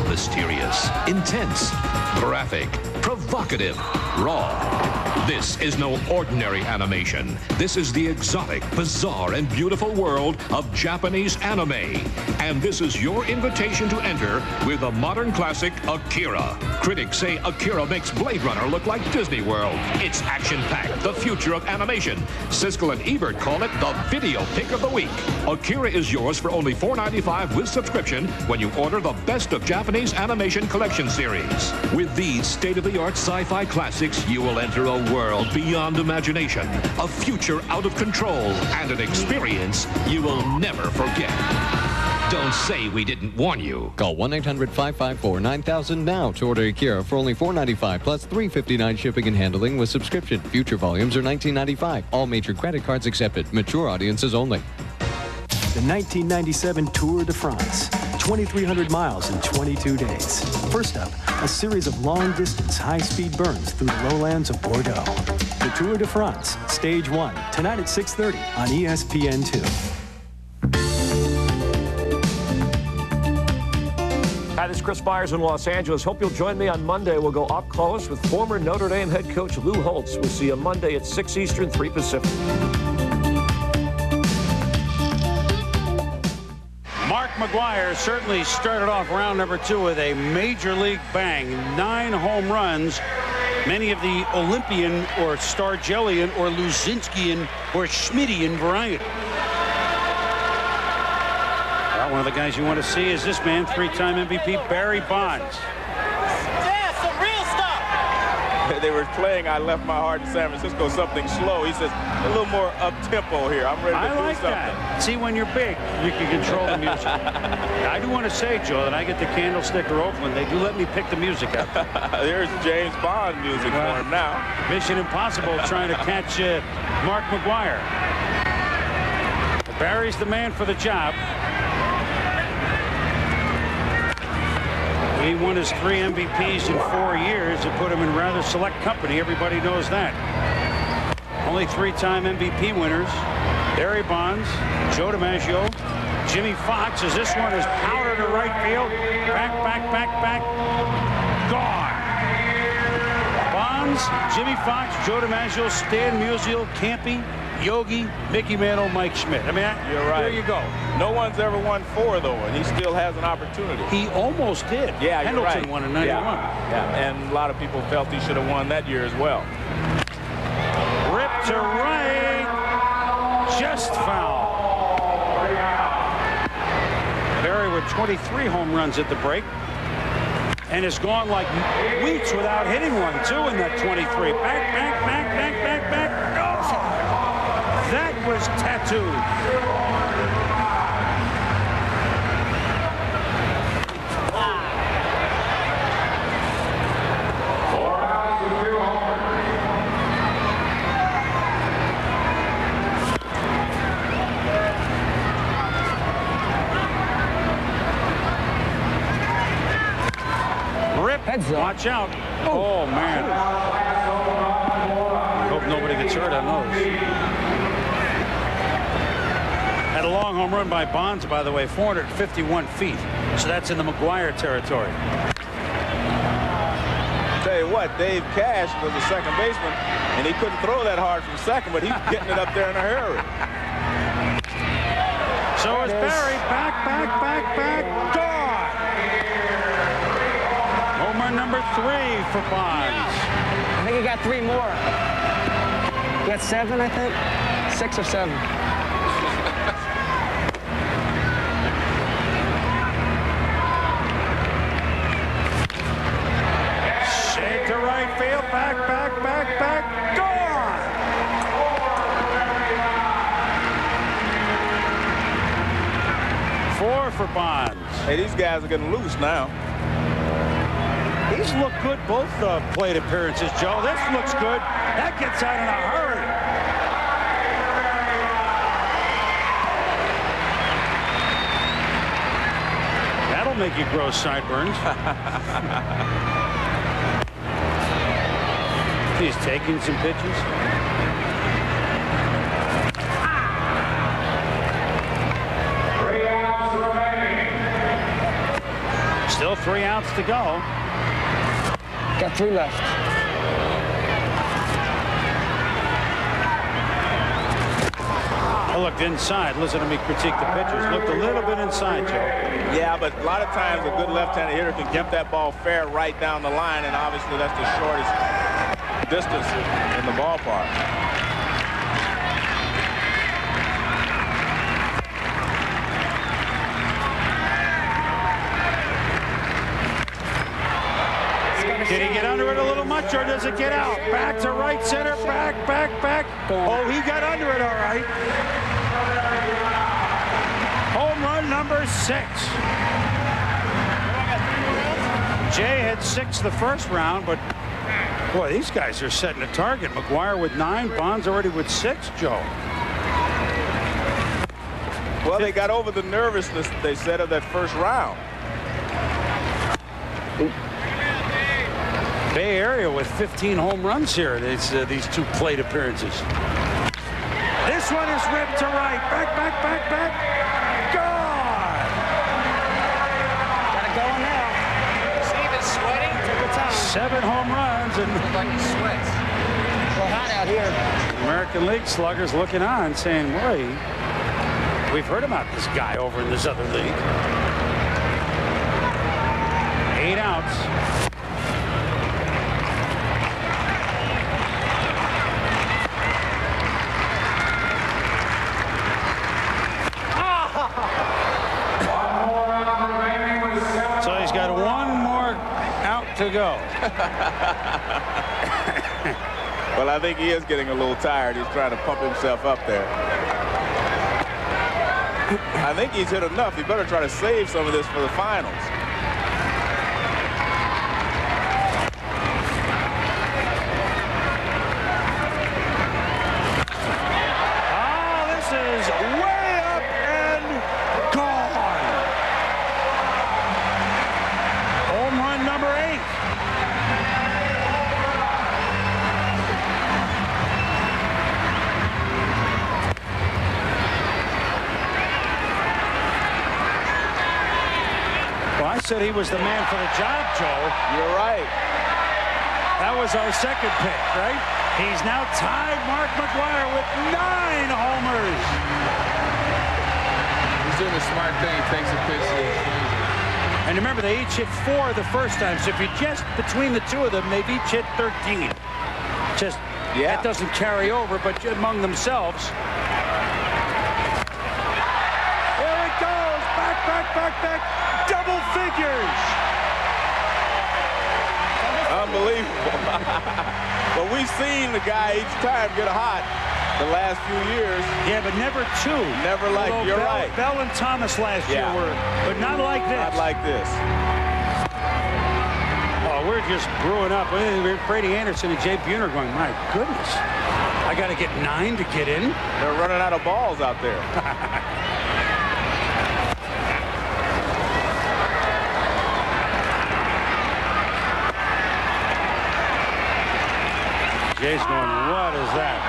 mysterious, intense, graphic, provocative, raw. This is no ordinary animation. This is the exotic, bizarre, and beautiful world of Japanese anime. And this is your invitation to enter with the modern classic Akira. Critics say Akira makes Blade Runner look like Disney World. It's action-packed, the future of animation. Siskel and Ebert call it the video pick of the week. Akira is yours for only $4.95 with subscription when you order the Best of Japanese Animation Collection Series. With these state-of-the-art sci-fi classics, you will enter a world beyond imagination, a future out of control, and an experience you will never forget. Don't say we didn't warn you. Call 1-800-554-9000 now to order Akira for only $4.95 plus $3.59 shipping and handling with subscription. Future volumes are $19.95. All major credit cards accepted. Mature audiences only. The 1997 Tour de France. 2,300 miles in 22 days. First up, a series of long-distance, high-speed burns through the lowlands of Bordeaux. The Tour de France, Stage 1, tonight at 6:30 on ESPN2. Hi, this is Chris Byers in Los Angeles. Hope you'll join me on Monday. We'll go up close with former Notre Dame head coach Lou Holtz. We'll see you Monday at 6 Eastern, 3 Pacific. Mark McGwire certainly started off round number 2 with a major league bang. 9 home runs. Many of the Olympian or Stargellian or Luzinskian or Schmidtian variety. Well, one of the guys you want to see is this man, 3-time MVP Barry Bonds. They were playing I Left My Heart in San Francisco, something slow. He says, a little more up-tempo here. I'm ready to do something. That. See, when you're big, you can control the music. I do want to say, Joe, that I get the Candlestick or Oakland. They do let me pick the music out. There's James Bond music for him now. Mission Impossible trying to catch Mark McGwire. Barry's the man for the job. He won his 3 MVPs in 4 years. It put him in rather select company. Everybody knows that. Only 3-time MVP winners. Barry Bonds, Joe DiMaggio, Jimmy Fox, as this one is powered to right field. Back. Gone. Bonds, Jimmy Fox, Joe DiMaggio, Stan Musial, Campy, Yogi, Mickey Mantle, Mike Schmidt. I mean, you're right. There you go. No one's ever won 4, though, and he still has an opportunity. He almost did. Yeah, Pendleton you're right. won in 91. Yeah, and a lot of people felt he should have won that year as well. Rip to right. Just foul. Barry with 23 home runs at the break. And has gone like weeks without hitting one, too, in that 23. Back. Oh, that was tattooed. Heads up. Watch out. Oh, man. I hope nobody gets hurt on those. Had a long home run by Bonds, by the way, 451 feet. So that's in the McGwire territory. Tell you what, Dave Cash was the second baseman, and he couldn't throw that hard from second, but he's getting it up there in a hurry. So is Barry. Back. Gone. Home run number 3 for Bonds. I think he got 3 more. He got 7, I think. 6 or 7. Shade to right field. Back. Gone. Four for Bonds. Hey, these guys are getting loose now. He's looked good both plate appearances, Joe. This looks good. That gets out in a hurry. That'll make you grow sideburns. He's taking some pitches. Still 3 outs to go. Got 3 left. I looked inside. Listen to me critique the pitchers. Looked a little bit inside, Joe. Yeah, but a lot of times a good left-handed hitter can get that ball fair right down the line, and obviously that's the shortest distance in the ballpark. Did he get under it a little much, or does it get out? Back to right center, back. Oh, he got under it all right. Home run number 6. Jay had 6 the first round, but boy, these guys are setting a target. McGwire with 9, Bonds already with 6, Joe. Well, they got over the nervousness, they said, of that first round. Bay Area with 15 home runs here. These 2 plate appearances. This one is ripped to right. Back. Gone. Gotta go now. See, he's sweating. Take your time. 7 home runs and like he sweats. It's hot out here. American League sluggers looking on, saying, "Boy, we've heard about this guy over in this other league." 8 outs. So he's got 1 more out to go. Well, I think he is getting a little tired. He's trying to pump himself up there. I think he's hit enough. He better try to save some of this for the finals. Said he was the man for the job, Joe. You're right. That was our second pick, right? He's now tied Mark McGwire with 9 homers. He's doing the smart thing. He takes a pitch. And remember, they each hit 4 the first time. So if you just between the 2 of them, they've each hit 13. Just that doesn't carry over, but among themselves. There it goes. Back. Double figures. Unbelievable. But we've seen the guy each time get hot the last few years. Yeah, but never 2. Never like, you're right. Bell and Thomas last year were, but not like this. Not like this. Oh, we're just brewing up. Brady Anderson and Jay Buhner going, my goodness. I got to get 9 to get in. They're running out of balls out there. Jay's going, what is that?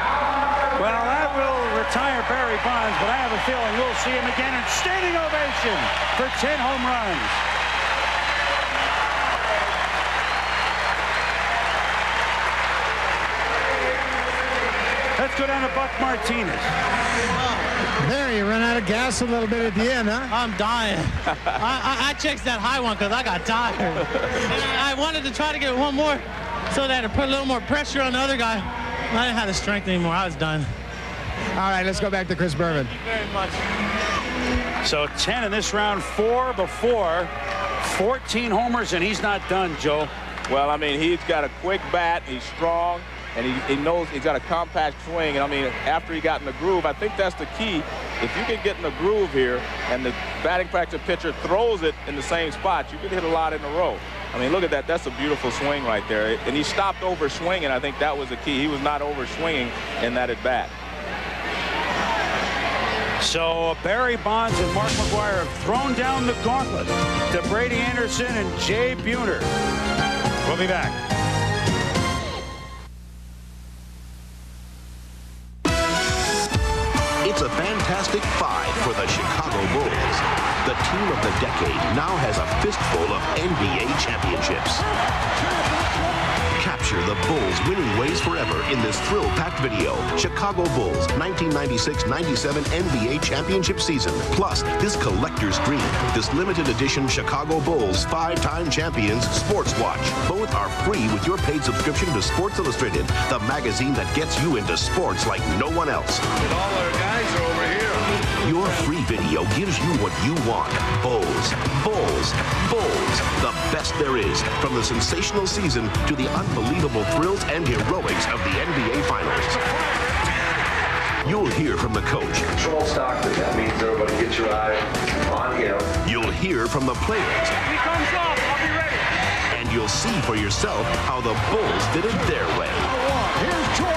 Well, that will retire Barry Bonds, but I have a feeling we'll see him again in standing ovation for 10 home runs. Let's go down to Buck Martinez. There, you run out of gas a little bit at the end, huh? I'm dying. I checked that high one because I got tired. And I wanted to try to get one more so that it put a little more pressure on the other guy. I didn't have the strength anymore. I was done. All right, let's go back to Chris Berman. Thank you very much. So 10 in this round, 4 before, 14 homers, and he's not done, Joe. Well, I mean, he's got a quick bat, he's strong, and he knows he's got a compact swing. And I mean, after he got in the groove, I think that's the key. If you can get in the groove here and the batting practice pitcher throws it in the same spot, you can hit a lot in a row. I mean, look at that. That's a beautiful swing right there. And he stopped over swinging. I think that was the key. He was not over swinging in that at bat. So Barry Bonds and Mark McGwire have thrown down the gauntlet to Brady Anderson and Jay Buhner. We'll be back. It's a fantastic 5 for the Chicago Bulls. The team of the decade now has a fistful of NBA championships. Capture the Bulls' winning ways forever in this thrill-packed video. Chicago Bulls 1996-97 NBA championship season. Plus, this collector's dream. This limited edition Chicago Bulls 5-time champions sports watch. Both are free with your paid subscription to Sports Illustrated, the magazine that gets you into sports like no one else. And all our guys are over here. Your free video gives you what you want. Bulls, Bulls, Bulls. The best there is, from the sensational season to the unbelievable thrills and heroics of the NBA Finals. You'll hear from the coach. Control Stockton. That means everybody get your eye on him. You'll hear from the players. He comes off. I'll be ready. And you'll see for yourself how the Bulls did it their way. Here's Jordan.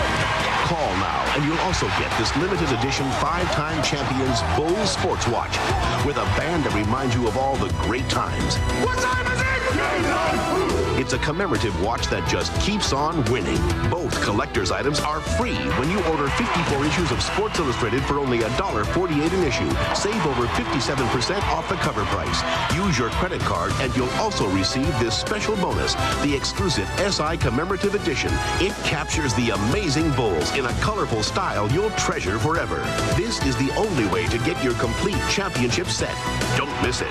Call now, and you'll also get this limited edition 5-time champions Bulls Sports Watch with a band that reminds you of all the great times. What time is it? It's a commemorative watch that just keeps on winning. Both collector's items are free when you order 54 issues of Sports Illustrated for only $1.48 an issue. Save over 57% off the cover price. Use your credit card and you'll also receive this special bonus, the exclusive SI Commemorative Edition. It captures the amazing Bulls in a colorful style you'll treasure forever. This is the only way to get your complete championship set. Don't miss it.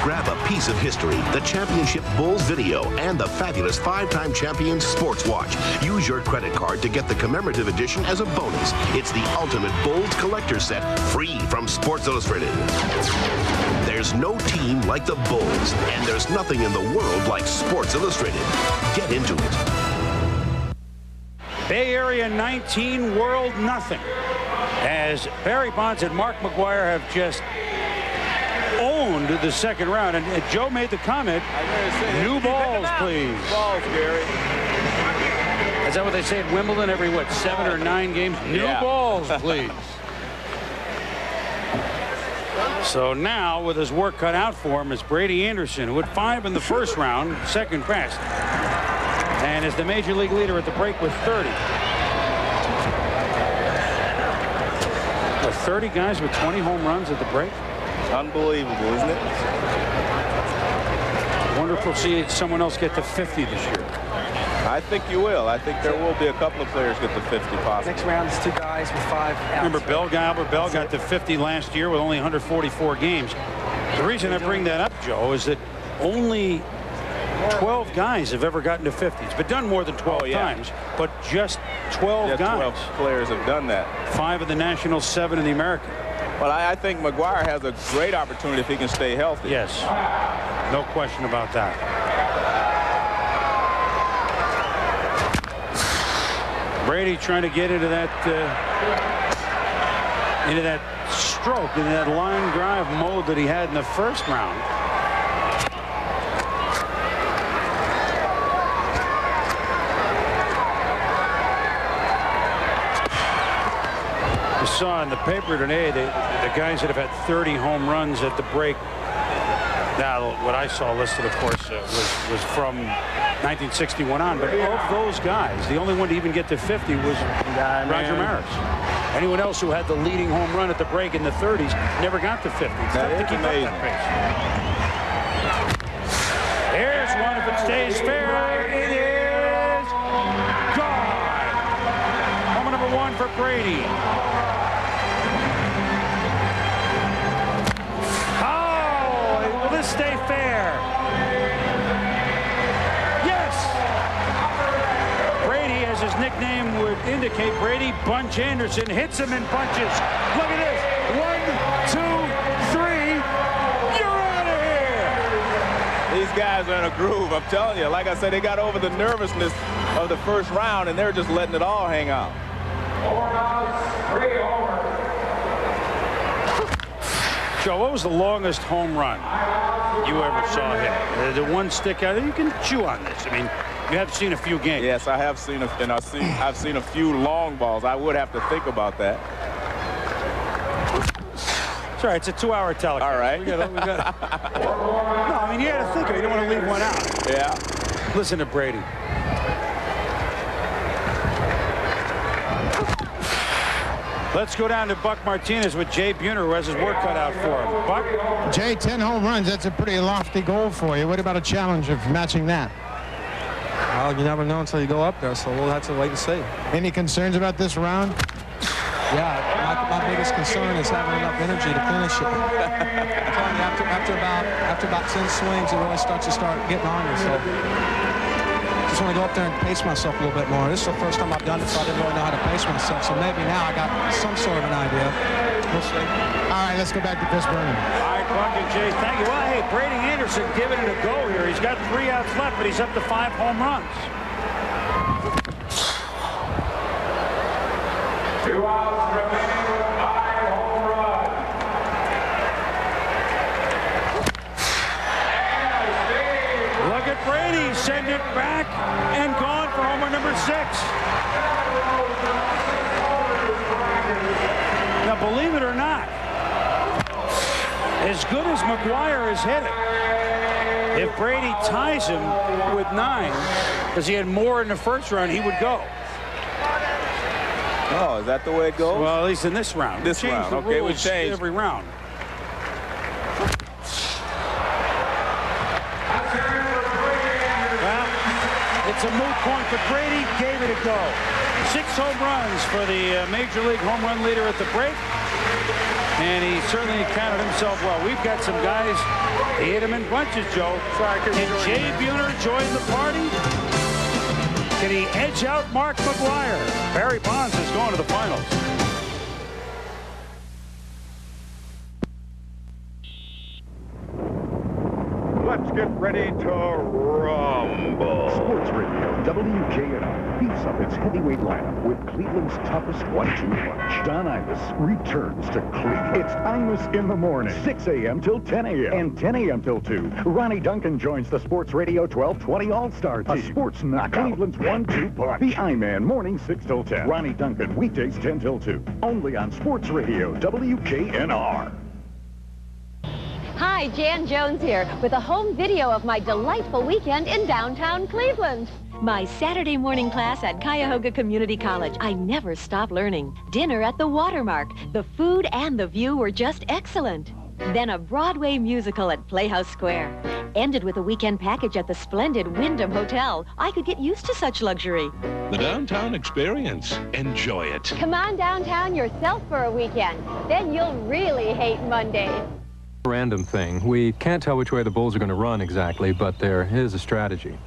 Grab a piece of history, the Championship Bulls video, and the fabulous 5-time champions sports watch. Use your credit card to get the commemorative edition as a bonus. It's the ultimate Bulls collector set, free from Sports Illustrated. There's no team like the Bulls, and there's nothing in the world like Sports Illustrated. Get into it. Bay Area 19, World nothing. As Barry Bonds and Mark McGwire have just owned the second round, and Joe made the comment, new balls, please. New balls, Gary. Is that what they say at Wimbledon every, 7 or 9 games? New balls, please. So now, with his work cut out for him, is Brady Anderson, who had 5 in the first round, second best, and is the major league leader at the break with 30. 30 guys with 20 home runs at the break. Unbelievable, isn't it? I wonder if we'll see someone else get to 50 this year. I think you will. I think there will be a couple of players get to 50 possibly. Next round is 2 guys with 5 outs. Remember Albert Bell got to 50 last year with only 144 games. The reason I bring that up, Joe, is that only 12 guys have ever gotten to 50. It's been done more than 12 times, but just 12 guys. 12 players have done that. 5 in the National, 7 in the American. Well, I think McGwire has a great opportunity if he can stay healthy. Yes, no question about that. Brady trying to get into that stroke, into that line drive mode that he had in the first round. You saw in the paper today the guys that have had 30 home runs at the break Now, what I saw listed, of course, was from 1961 on. But of those guys, the only one to even get to 50 was Roger Maris. Anyone else who had the leading home run at the break in the 30s never got to 50. It's tough to keep up that pace. Here's one. If it stays fair, it is gone. Home number 1 for Brady. Stay fair. Yes. Brady, as his nickname would indicate, Brady Bunch Anderson hits him in bunches. Look at this. 1, 2, 3. You're out of here. These guys are in a groove. I'm telling you. Like I said, they got over the nervousness of the first round, and they're just letting it all hang out. 3 homers. Joe, what was the longest home run you ever saw hit? The one stick out. You can chew on this. I mean, you have seen a few games. Yes, I have seen I've seen a few long balls. I would have to think about that. It's all right. It's a 2-hour telecast. All right. We got. No, I mean, you got to think of it. You don't want to leave one out. Yeah. Listen to Brady. Let's go down to Buck Martinez with Jay Buhner, who has his work cut out for him. Buck? Jay, 10 home runs. That's a pretty lofty goal for you. What about a challenge of matching that? Well, you never know until you go up there, so we'll have to wait and see. Any concerns about this round? Yeah, my biggest concern is having enough energy to finish it. After about 10 swings, it really starts to getting on you. So just want to go up there and pace myself a little bit more. This is the first time I've done it, so I didn't really know how to pace myself. So maybe now I got some sort of an idea. We'll see. All right, let's go back to Chris Berman. All right, Buck and Jay, thank you. Well, hey, Brady Anderson giving it a go here. He's got 3 outs left, but he's up to 5 home runs. 2 outs remaining with 5 home runs. Look at Brady send it back and gone for homer number 6. Now, believe it or not, as good as McGwire has hit it, if Brady ties him with 9, because he had more in the first round, he would go. Oh, is that the way it goes? Well, at least in this round. This round, okay, we changed every round. Well, it's a moot point, but Brady gave it a go. 6 home runs for the Major League home run leader at the break. And he certainly counted himself well. We've got some guys, he hit him in bunches, Joe. Can Jay Buhner join the party? Can he edge out Mark McGwire? Barry Bonds is going to the finals. Let's get ready to rumble. Sports Radio, WKNR beefs up its heavyweight lineup with Cleveland's toughest 1-2 punch. Don Imus returns to Cleveland. It's Imus in the morning, 6 a.m. till 10 a.m. and 10 a.m. till 2. Ronnie Duncan joins the Sports Radio 1220 All-Star team. A sports knockout. Cleveland's 1-2 punch. The I-Man, morning 6 till 10. Ronnie Duncan, weekdays 10 till 2. Only on Sports Radio, WKNR. Hi, Jan Jones here with a home video of my delightful weekend in downtown Cleveland. My Saturday morning class at Cuyahoga Community College. I never stop learning. Dinner at the Watermark. The food and the view were just excellent. Then a Broadway musical at Playhouse Square. Ended with a weekend package at the splendid Wyndham Hotel. I could get used to such luxury. The downtown experience. Enjoy it. Come on downtown yourself for a weekend. Then you'll really hate Mondays. Random thing. We can't tell which way the bulls are going to run exactly, but there is a strategy.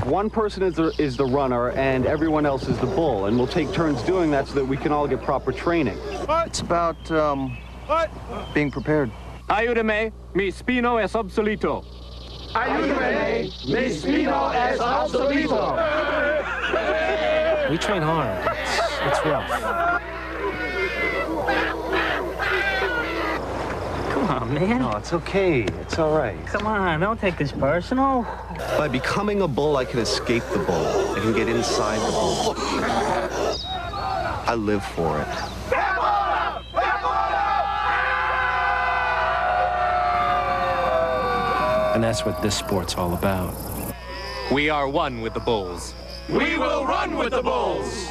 One person is the runner and everyone else is the bull, and we'll take turns doing that so that we can all get proper training. It's about being prepared. Ayúdeme, mi spino es obsoleto. Ayúdame, mi spino es obsoleto. We train hard. It's rough. Come on, man. No, it's okay. It's all right. Come on, don't take this personal. By becoming a bull, I can escape the bull. I can get inside the bull. I live for it. And that's what this sport's all about. We are one with the Bulls. We will run with the Bulls.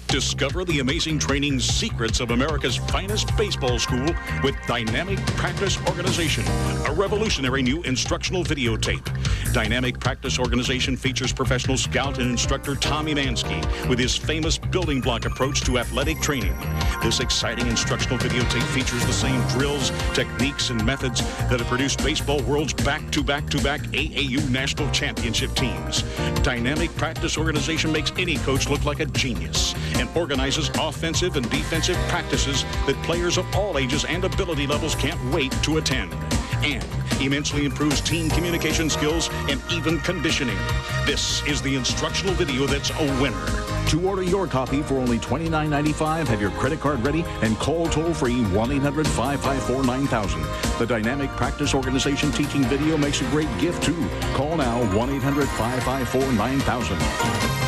Discover the amazing training secrets of America's finest baseball school with Dynamic Practice Organization, a revolutionary new instructional videotape. Dynamic Practice Organization features professional scout and instructor Tommy Mansky with his famous building block approach to athletic training. This exciting instructional videotape features the same drills, techniques, and methods that have produced baseball world's back-to-back-to-back AAU national championship teams. Dynamic Practice Organization makes any coach look like a genius and organizes offensive and defensive practices that players of all ages and ability levels can't wait to attend. And immensely improves team communication skills and even conditioning. This is the instructional video that's a winner. To order your copy for only $29.95, have your credit card ready and call toll-free 1-800-554-9000. The Dynamic Practice Organization teaching video makes a great gift, too. Call now 1-800-554-9000.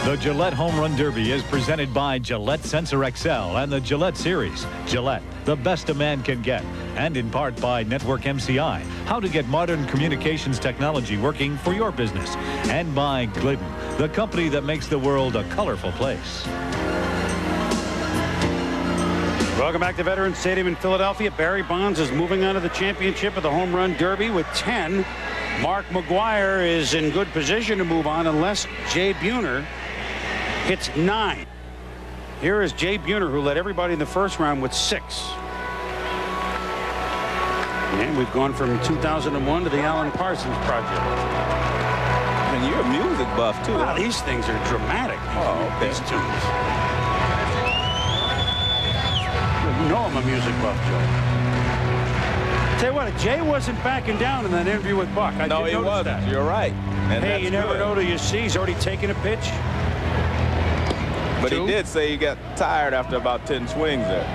The Gillette Home Run Derby is presented by Gillette Sensor XL and the Gillette Series. Gillette, the best a man can get. And in part by Network MCI, how to get modern communications technology working for your business. And by Glidden, the company that makes the world a colorful place. Welcome back to Veterans Stadium in Philadelphia. Barry Bonds is moving on to the championship of the Home Run Derby with 10. Mark McGwire is in good position to move on unless Jay Buhner hits 9. Here is Jay Buhner, who led everybody in the first round with 6. And we've gone from 2001 to the Alan Parsons Project. And you're a music buff, too. Wow, these things are dramatic. Oh, okay. These tunes. You know I'm a music buff, Joe. Tell you what, Jay wasn't backing down in that interview with Buck. No, he wasn't. That. You're right. And hey, you never know till you see. He's already taken a pitch. But he did say he got tired after about 10 swings there.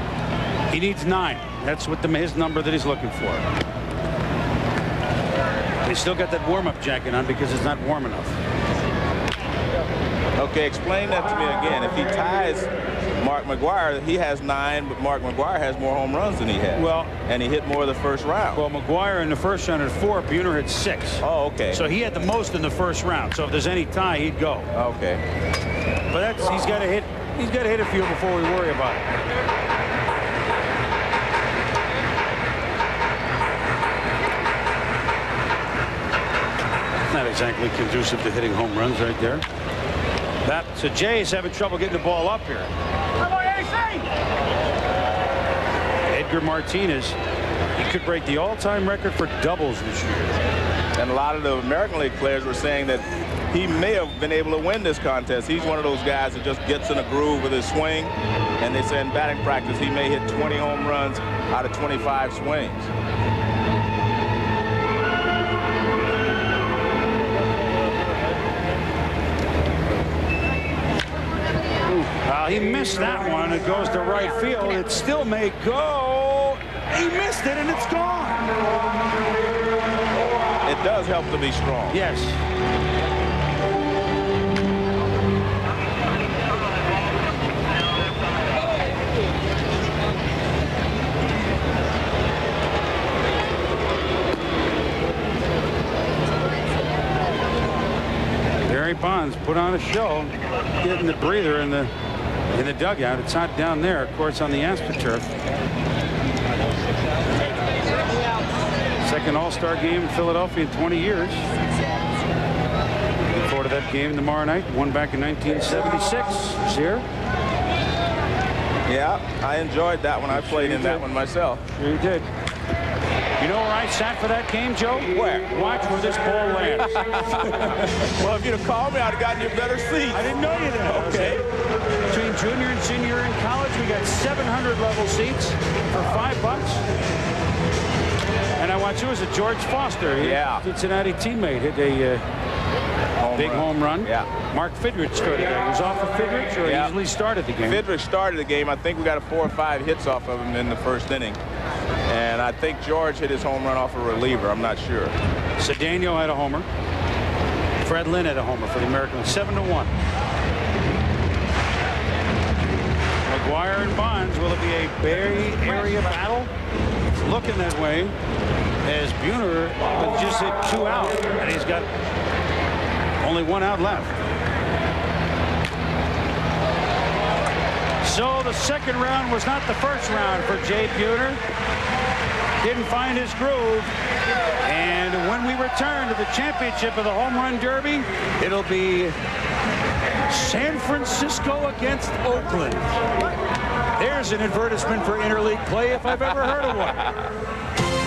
He needs 9. That's what his number that he's looking for. He's still got that warm-up jacket on because it's not warm enough. Okay, explain that to me again. If he ties Mark McGwire, he has 9, but Mark McGwire has more home runs than he has. Well, and he hit more of the first round. Well, McGwire in the first round had 4, Buhner had 6. Oh, okay. So he had the most in the first round. So if there's any tie, he'd go. Okay. But that's he's got to hit a few before we worry about it. Not exactly conducive to hitting home runs right there. So Jay's having trouble getting the ball up here. Edgar Martinez, he could break the all-time record for doubles this year. And a lot of the American League players were saying that he may have been able to win this contest. He's one of those guys that just gets in a groove with his swing. And they say in batting practice, he may hit 20 home runs out of 25 swings. He missed that one. It goes to right field. It still may go. He missed it, and it's gone. It does help to be strong. Yes. Barry Bonds put on a show, getting the breather in the dugout. It's hot down there, of course, on the AstroTurf. Second All-Star game in Philadelphia in 20 years. Looking forward to that game tomorrow night. One back in 1976. Was here. Yeah, I enjoyed that one. I played in that one myself. Sure you did. You know where I sat for that game, Joe? Where? Watch where this ball lands. Well, if you'd have called me, I'd have gotten you a better seat. I didn't know you that. Okay. Between junior and senior in college, we got 700 level seats for $5. And I watched you as a George Foster, Cincinnati teammate, hit a big home run. Yeah. Mark Fidrich started it. Was off of Fidrich or easily started the game? Fidrich started the game. I think we got 4 or 5 hits off of him in the first inning. And I think George hit his home run off a reliever. I'm not sure. Cedeno had a homer. Fred Lynn had a homer for the Americans, 7-1. McGwire and Bonds. Will it be a Bay Area battle? It's looking that way, as Buhner has just hit 2 out, and he's got only 1 out left. So the second round was not the first round for Jay Buhner. Didn't find his groove. And when we return to the championship of the Home Run Derby, it'll be San Francisco against Oakland. There's an advertisement for interleague play if I've ever heard of one.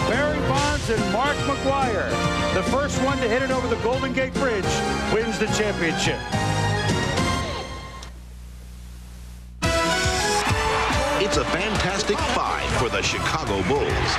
Barry Bonds and Mark McGwire. The first one to hit it over the Golden Gate Bridge wins the championship. It's a fantastic 5 for the Chicago Bulls.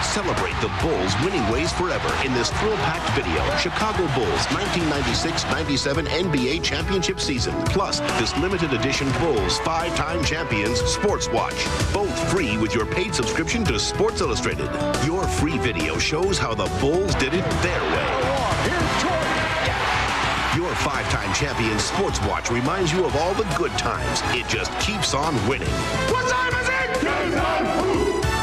Celebrate the Bulls' winning ways forever in this thrill-packed video. Chicago Bulls 1996-97 NBA championship season. Plus, this limited edition Bulls 5-time champions Sports Watch. Both free with your paid subscription to Sports Illustrated. Your free video shows how the Bulls did it their way. Your 5-time champion Sports Watch reminds you of all the good times. It just keeps on winning. What time is it? Game time!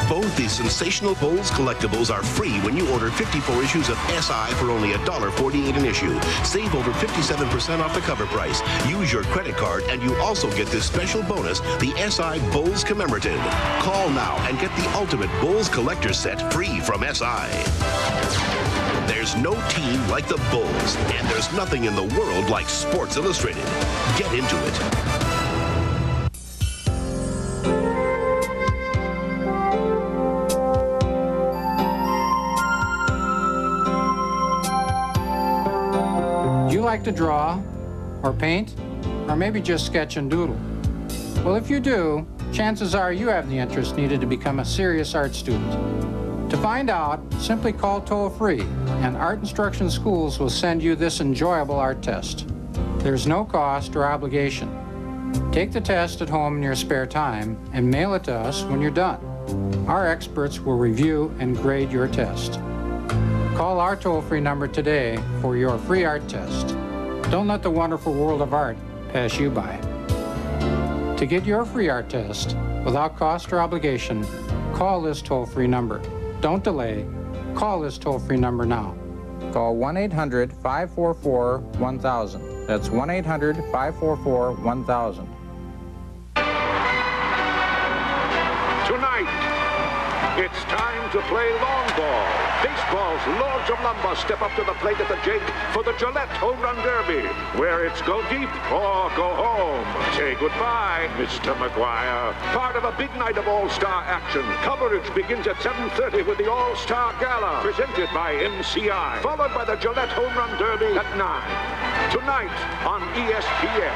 Both these sensational Bulls collectibles are free when you order 54 issues of SI for only $1.48 an issue. Save over 57% off the cover price. Use your credit card and you also get this special bonus, the SI Bulls Commemorative. Call now and get the ultimate Bulls collector set free from SI. There's no team like the Bulls, and there's nothing in the world like Sports Illustrated. Get into it. Do you like to draw, or paint, or maybe just sketch and doodle? Well, if you do, chances are you have the interest needed to become a serious art student. To find out, simply call toll-free, and Art Instruction Schools will send you this enjoyable art test. There's no cost or obligation. Take the test at home in your spare time and mail it to us when you're done. Our experts will review and grade your test. Call our toll-free number today for your free art test. Don't let the wonderful world of art pass you by. To get your free art test without cost or obligation, call this toll-free number. Don't delay. Call this toll-free number now. Call 1-800-544-1000. That's 1-800-544-1000. Tonight, it's time to play long ball. Baseball's Lords of Lumber step up to the plate at the Jake for the Gillette Home Run Derby, where it's go deep or go home. Say goodbye, Mr. McGwire. Part of a big night of all-star action. Coverage begins at 7:30 with the All-Star Gala, presented by MCI, followed by the Gillette Home Run Derby at 9. Tonight on ESPN.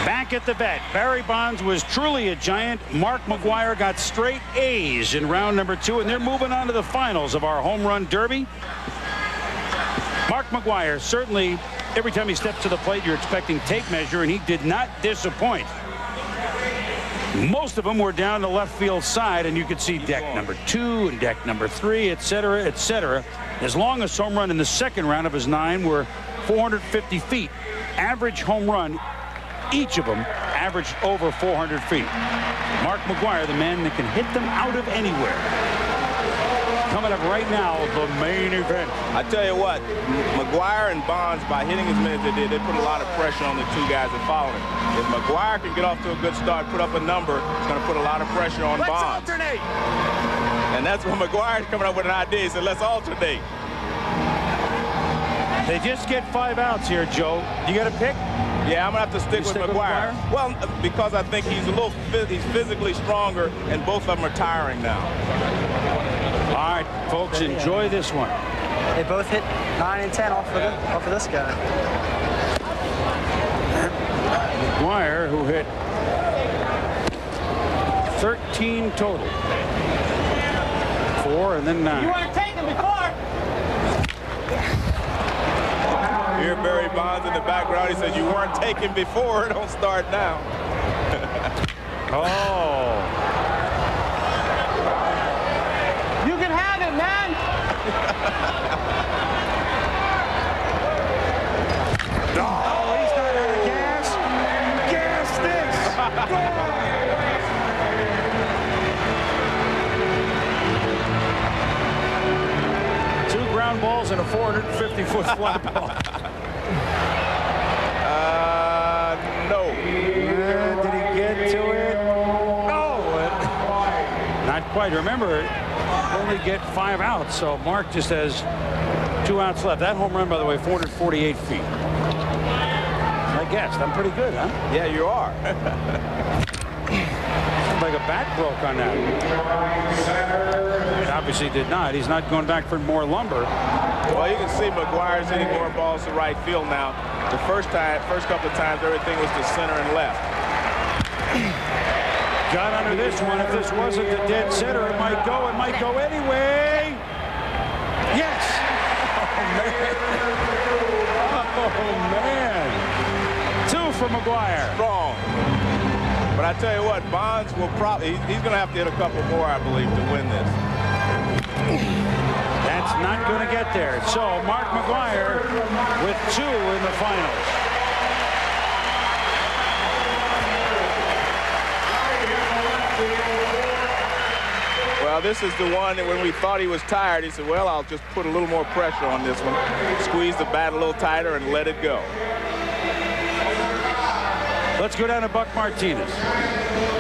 Back at the vet, Barry Bonds was truly a giant. Mark McGwire got straight A's in round number 2, and they're moving on to the finals of our Home Run Derby. Mark McGwire, certainly every time he steps to the plate, you're expecting tape measure, and he did not disappoint. Most of them were down the left field side, and you could see deck number 2 and deck number 3, etc., etc. His longest home run in the second round of his 9 were 450 feet. Average home run, each of them averaged over 400 feet. Mark McGwire, the man that can hit them out of anywhere. Coming up right now, the main event. I tell you what, McGwire and Bonds, by hitting as many as they did, they put a lot of pressure on the 2 guys that followed him. If McGwire can get off to a good start, put up a number, it's going to put a lot of pressure on Bonds. Let's alternate. And that's when McGwire's coming up with an idea. He said, let's alternate. They just get 5 outs here, Joe. You got a pick? Yeah, I'm going to have to stick with McGwire. Well, because I think he's he's physically stronger, and both of them are tiring now. All right, folks, enjoy this one. They both hit 9 and 10 off of this guy. McGwire, who hit 13 total. 4 and then 9. You weren't taken before. Here, Barry Bonds in the background. He said, you weren't taken before. Don't start now. Oh. You can have it, man. Oh, he's not out of gas. Gas this. Two ground balls and a 450-foot fly ball. No. Did he get to it? No. Not quite. Remember, only get 5 outs, so Mark just has 2 outs left. That home run, by the way, 448 feet. I guessed. I'm pretty good, huh? Yeah, you are. Like a bat broke on that. It obviously did not. He's not going back for more lumber. Well, you can see McGwire's hitting more balls to right field now. The first couple of times, everything was to center and left. Got under this one. If this wasn't the dead center, it might go. It might go anyway. Yes. Oh, man. 2 for McGwire. Strong. But I tell you what, Bonds will probably, he's going to have to hit a couple more, I believe, to win this. That's not going to get there. So Mark McGwire with 2 in the finals. Well, this is the one that when we thought he was tired, he said, well, I'll just put a little more pressure on this one. Squeeze the bat a little tighter and let it go. Let's go down to Buck Martinez.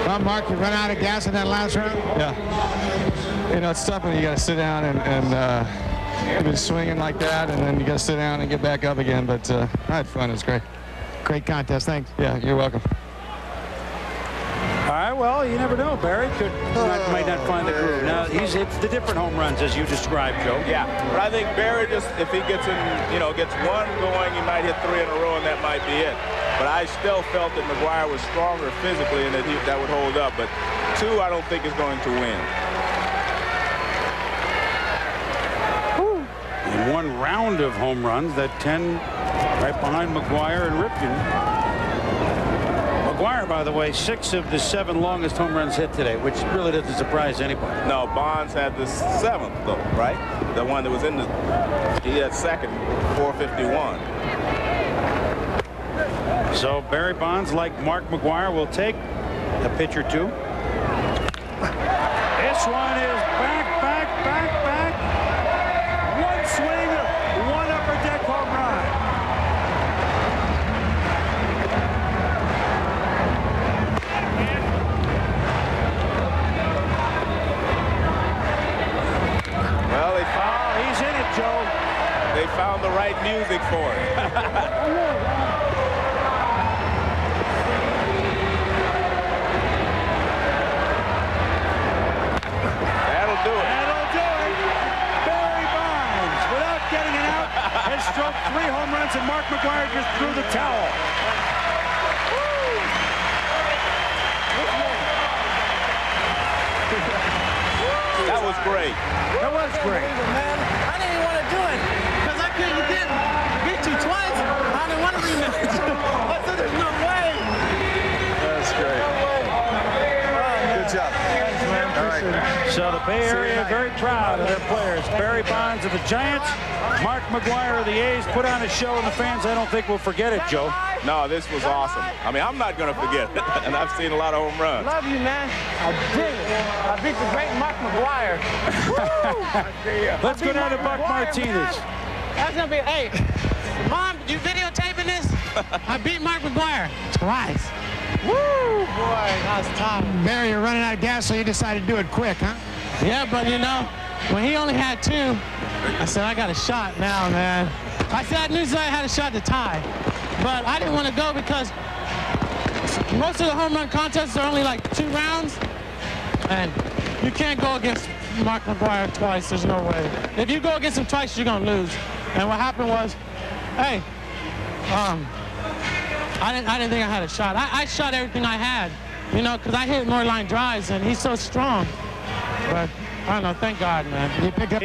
Well, Mark, you run out of gas in that last round? Yeah. You know, it's tough when you got to sit down and you've been swinging like that, and then you got to sit down and get back up again. But I had fun. It was great. Great contest. Thanks. Yeah, you're welcome. All right, well, you never know. Barry might not find the groove. Now, it's the different home runs as you described, Joe. Yeah, but I think Barry just, if he gets gets 1 going, he might hit 3 in a row, and that might be it. But I still felt that McGwire was stronger physically and that would hold up. But 2, I don't think is going to win. In 1 round of home runs, that 10 right behind McGwire and Ripken. McGwire, by the way, 6 of the 7 longest home runs hit today, which really doesn't surprise anybody. No, Bonds had the 7th, though, right? The one that was in he had 2nd, 451. So Barry Bonds, like Mark McGwire, will take a pitch or 2. This one is back. 1 swing, 1 upper deck home run. Well, he's in it, Joe. They found the right music for it. Stroked 3 home runs, and Mark McGwire just threw the towel. That was great. That was great. Man, I didn't even want to do it because I couldn't beat you twice. I didn't want to rematch. I said, there's no way. That's great. Good job. Thanks, man. All right. So the Bay Area very proud of their players. Barry Bonds of the Giants, Mark McGwire of the A's put on a show, and the fans, I don't think, will forget it, Joe. No, this was awesome. I mean, I'm not going to forget it, and I've seen a lot of home runs. Love you, man. I did it. I beat the great Mark McGwire. Let's go down to Buck Martinez. That's going to be, hey, Mom, you videotaping this? I beat Mark McGwire twice. Woo, boy, that was tough. Barry, you're running out of gas, so you decided to do it quick, huh? Yeah, but you know, when he only had 2, I said, I got a shot now, man. I said, I knew I had a shot to tie, but I didn't want to go because most of the home run contests are only like 2 rounds, and you can't go against Mark McGwire twice. There's no way. If you go against him twice, you're going to lose. And what happened was, hey, I didn't think I had a shot. I shot everything I had, you know, because I hit more line drives, and he's so strong. But I don't know. Thank God, man. You picked up.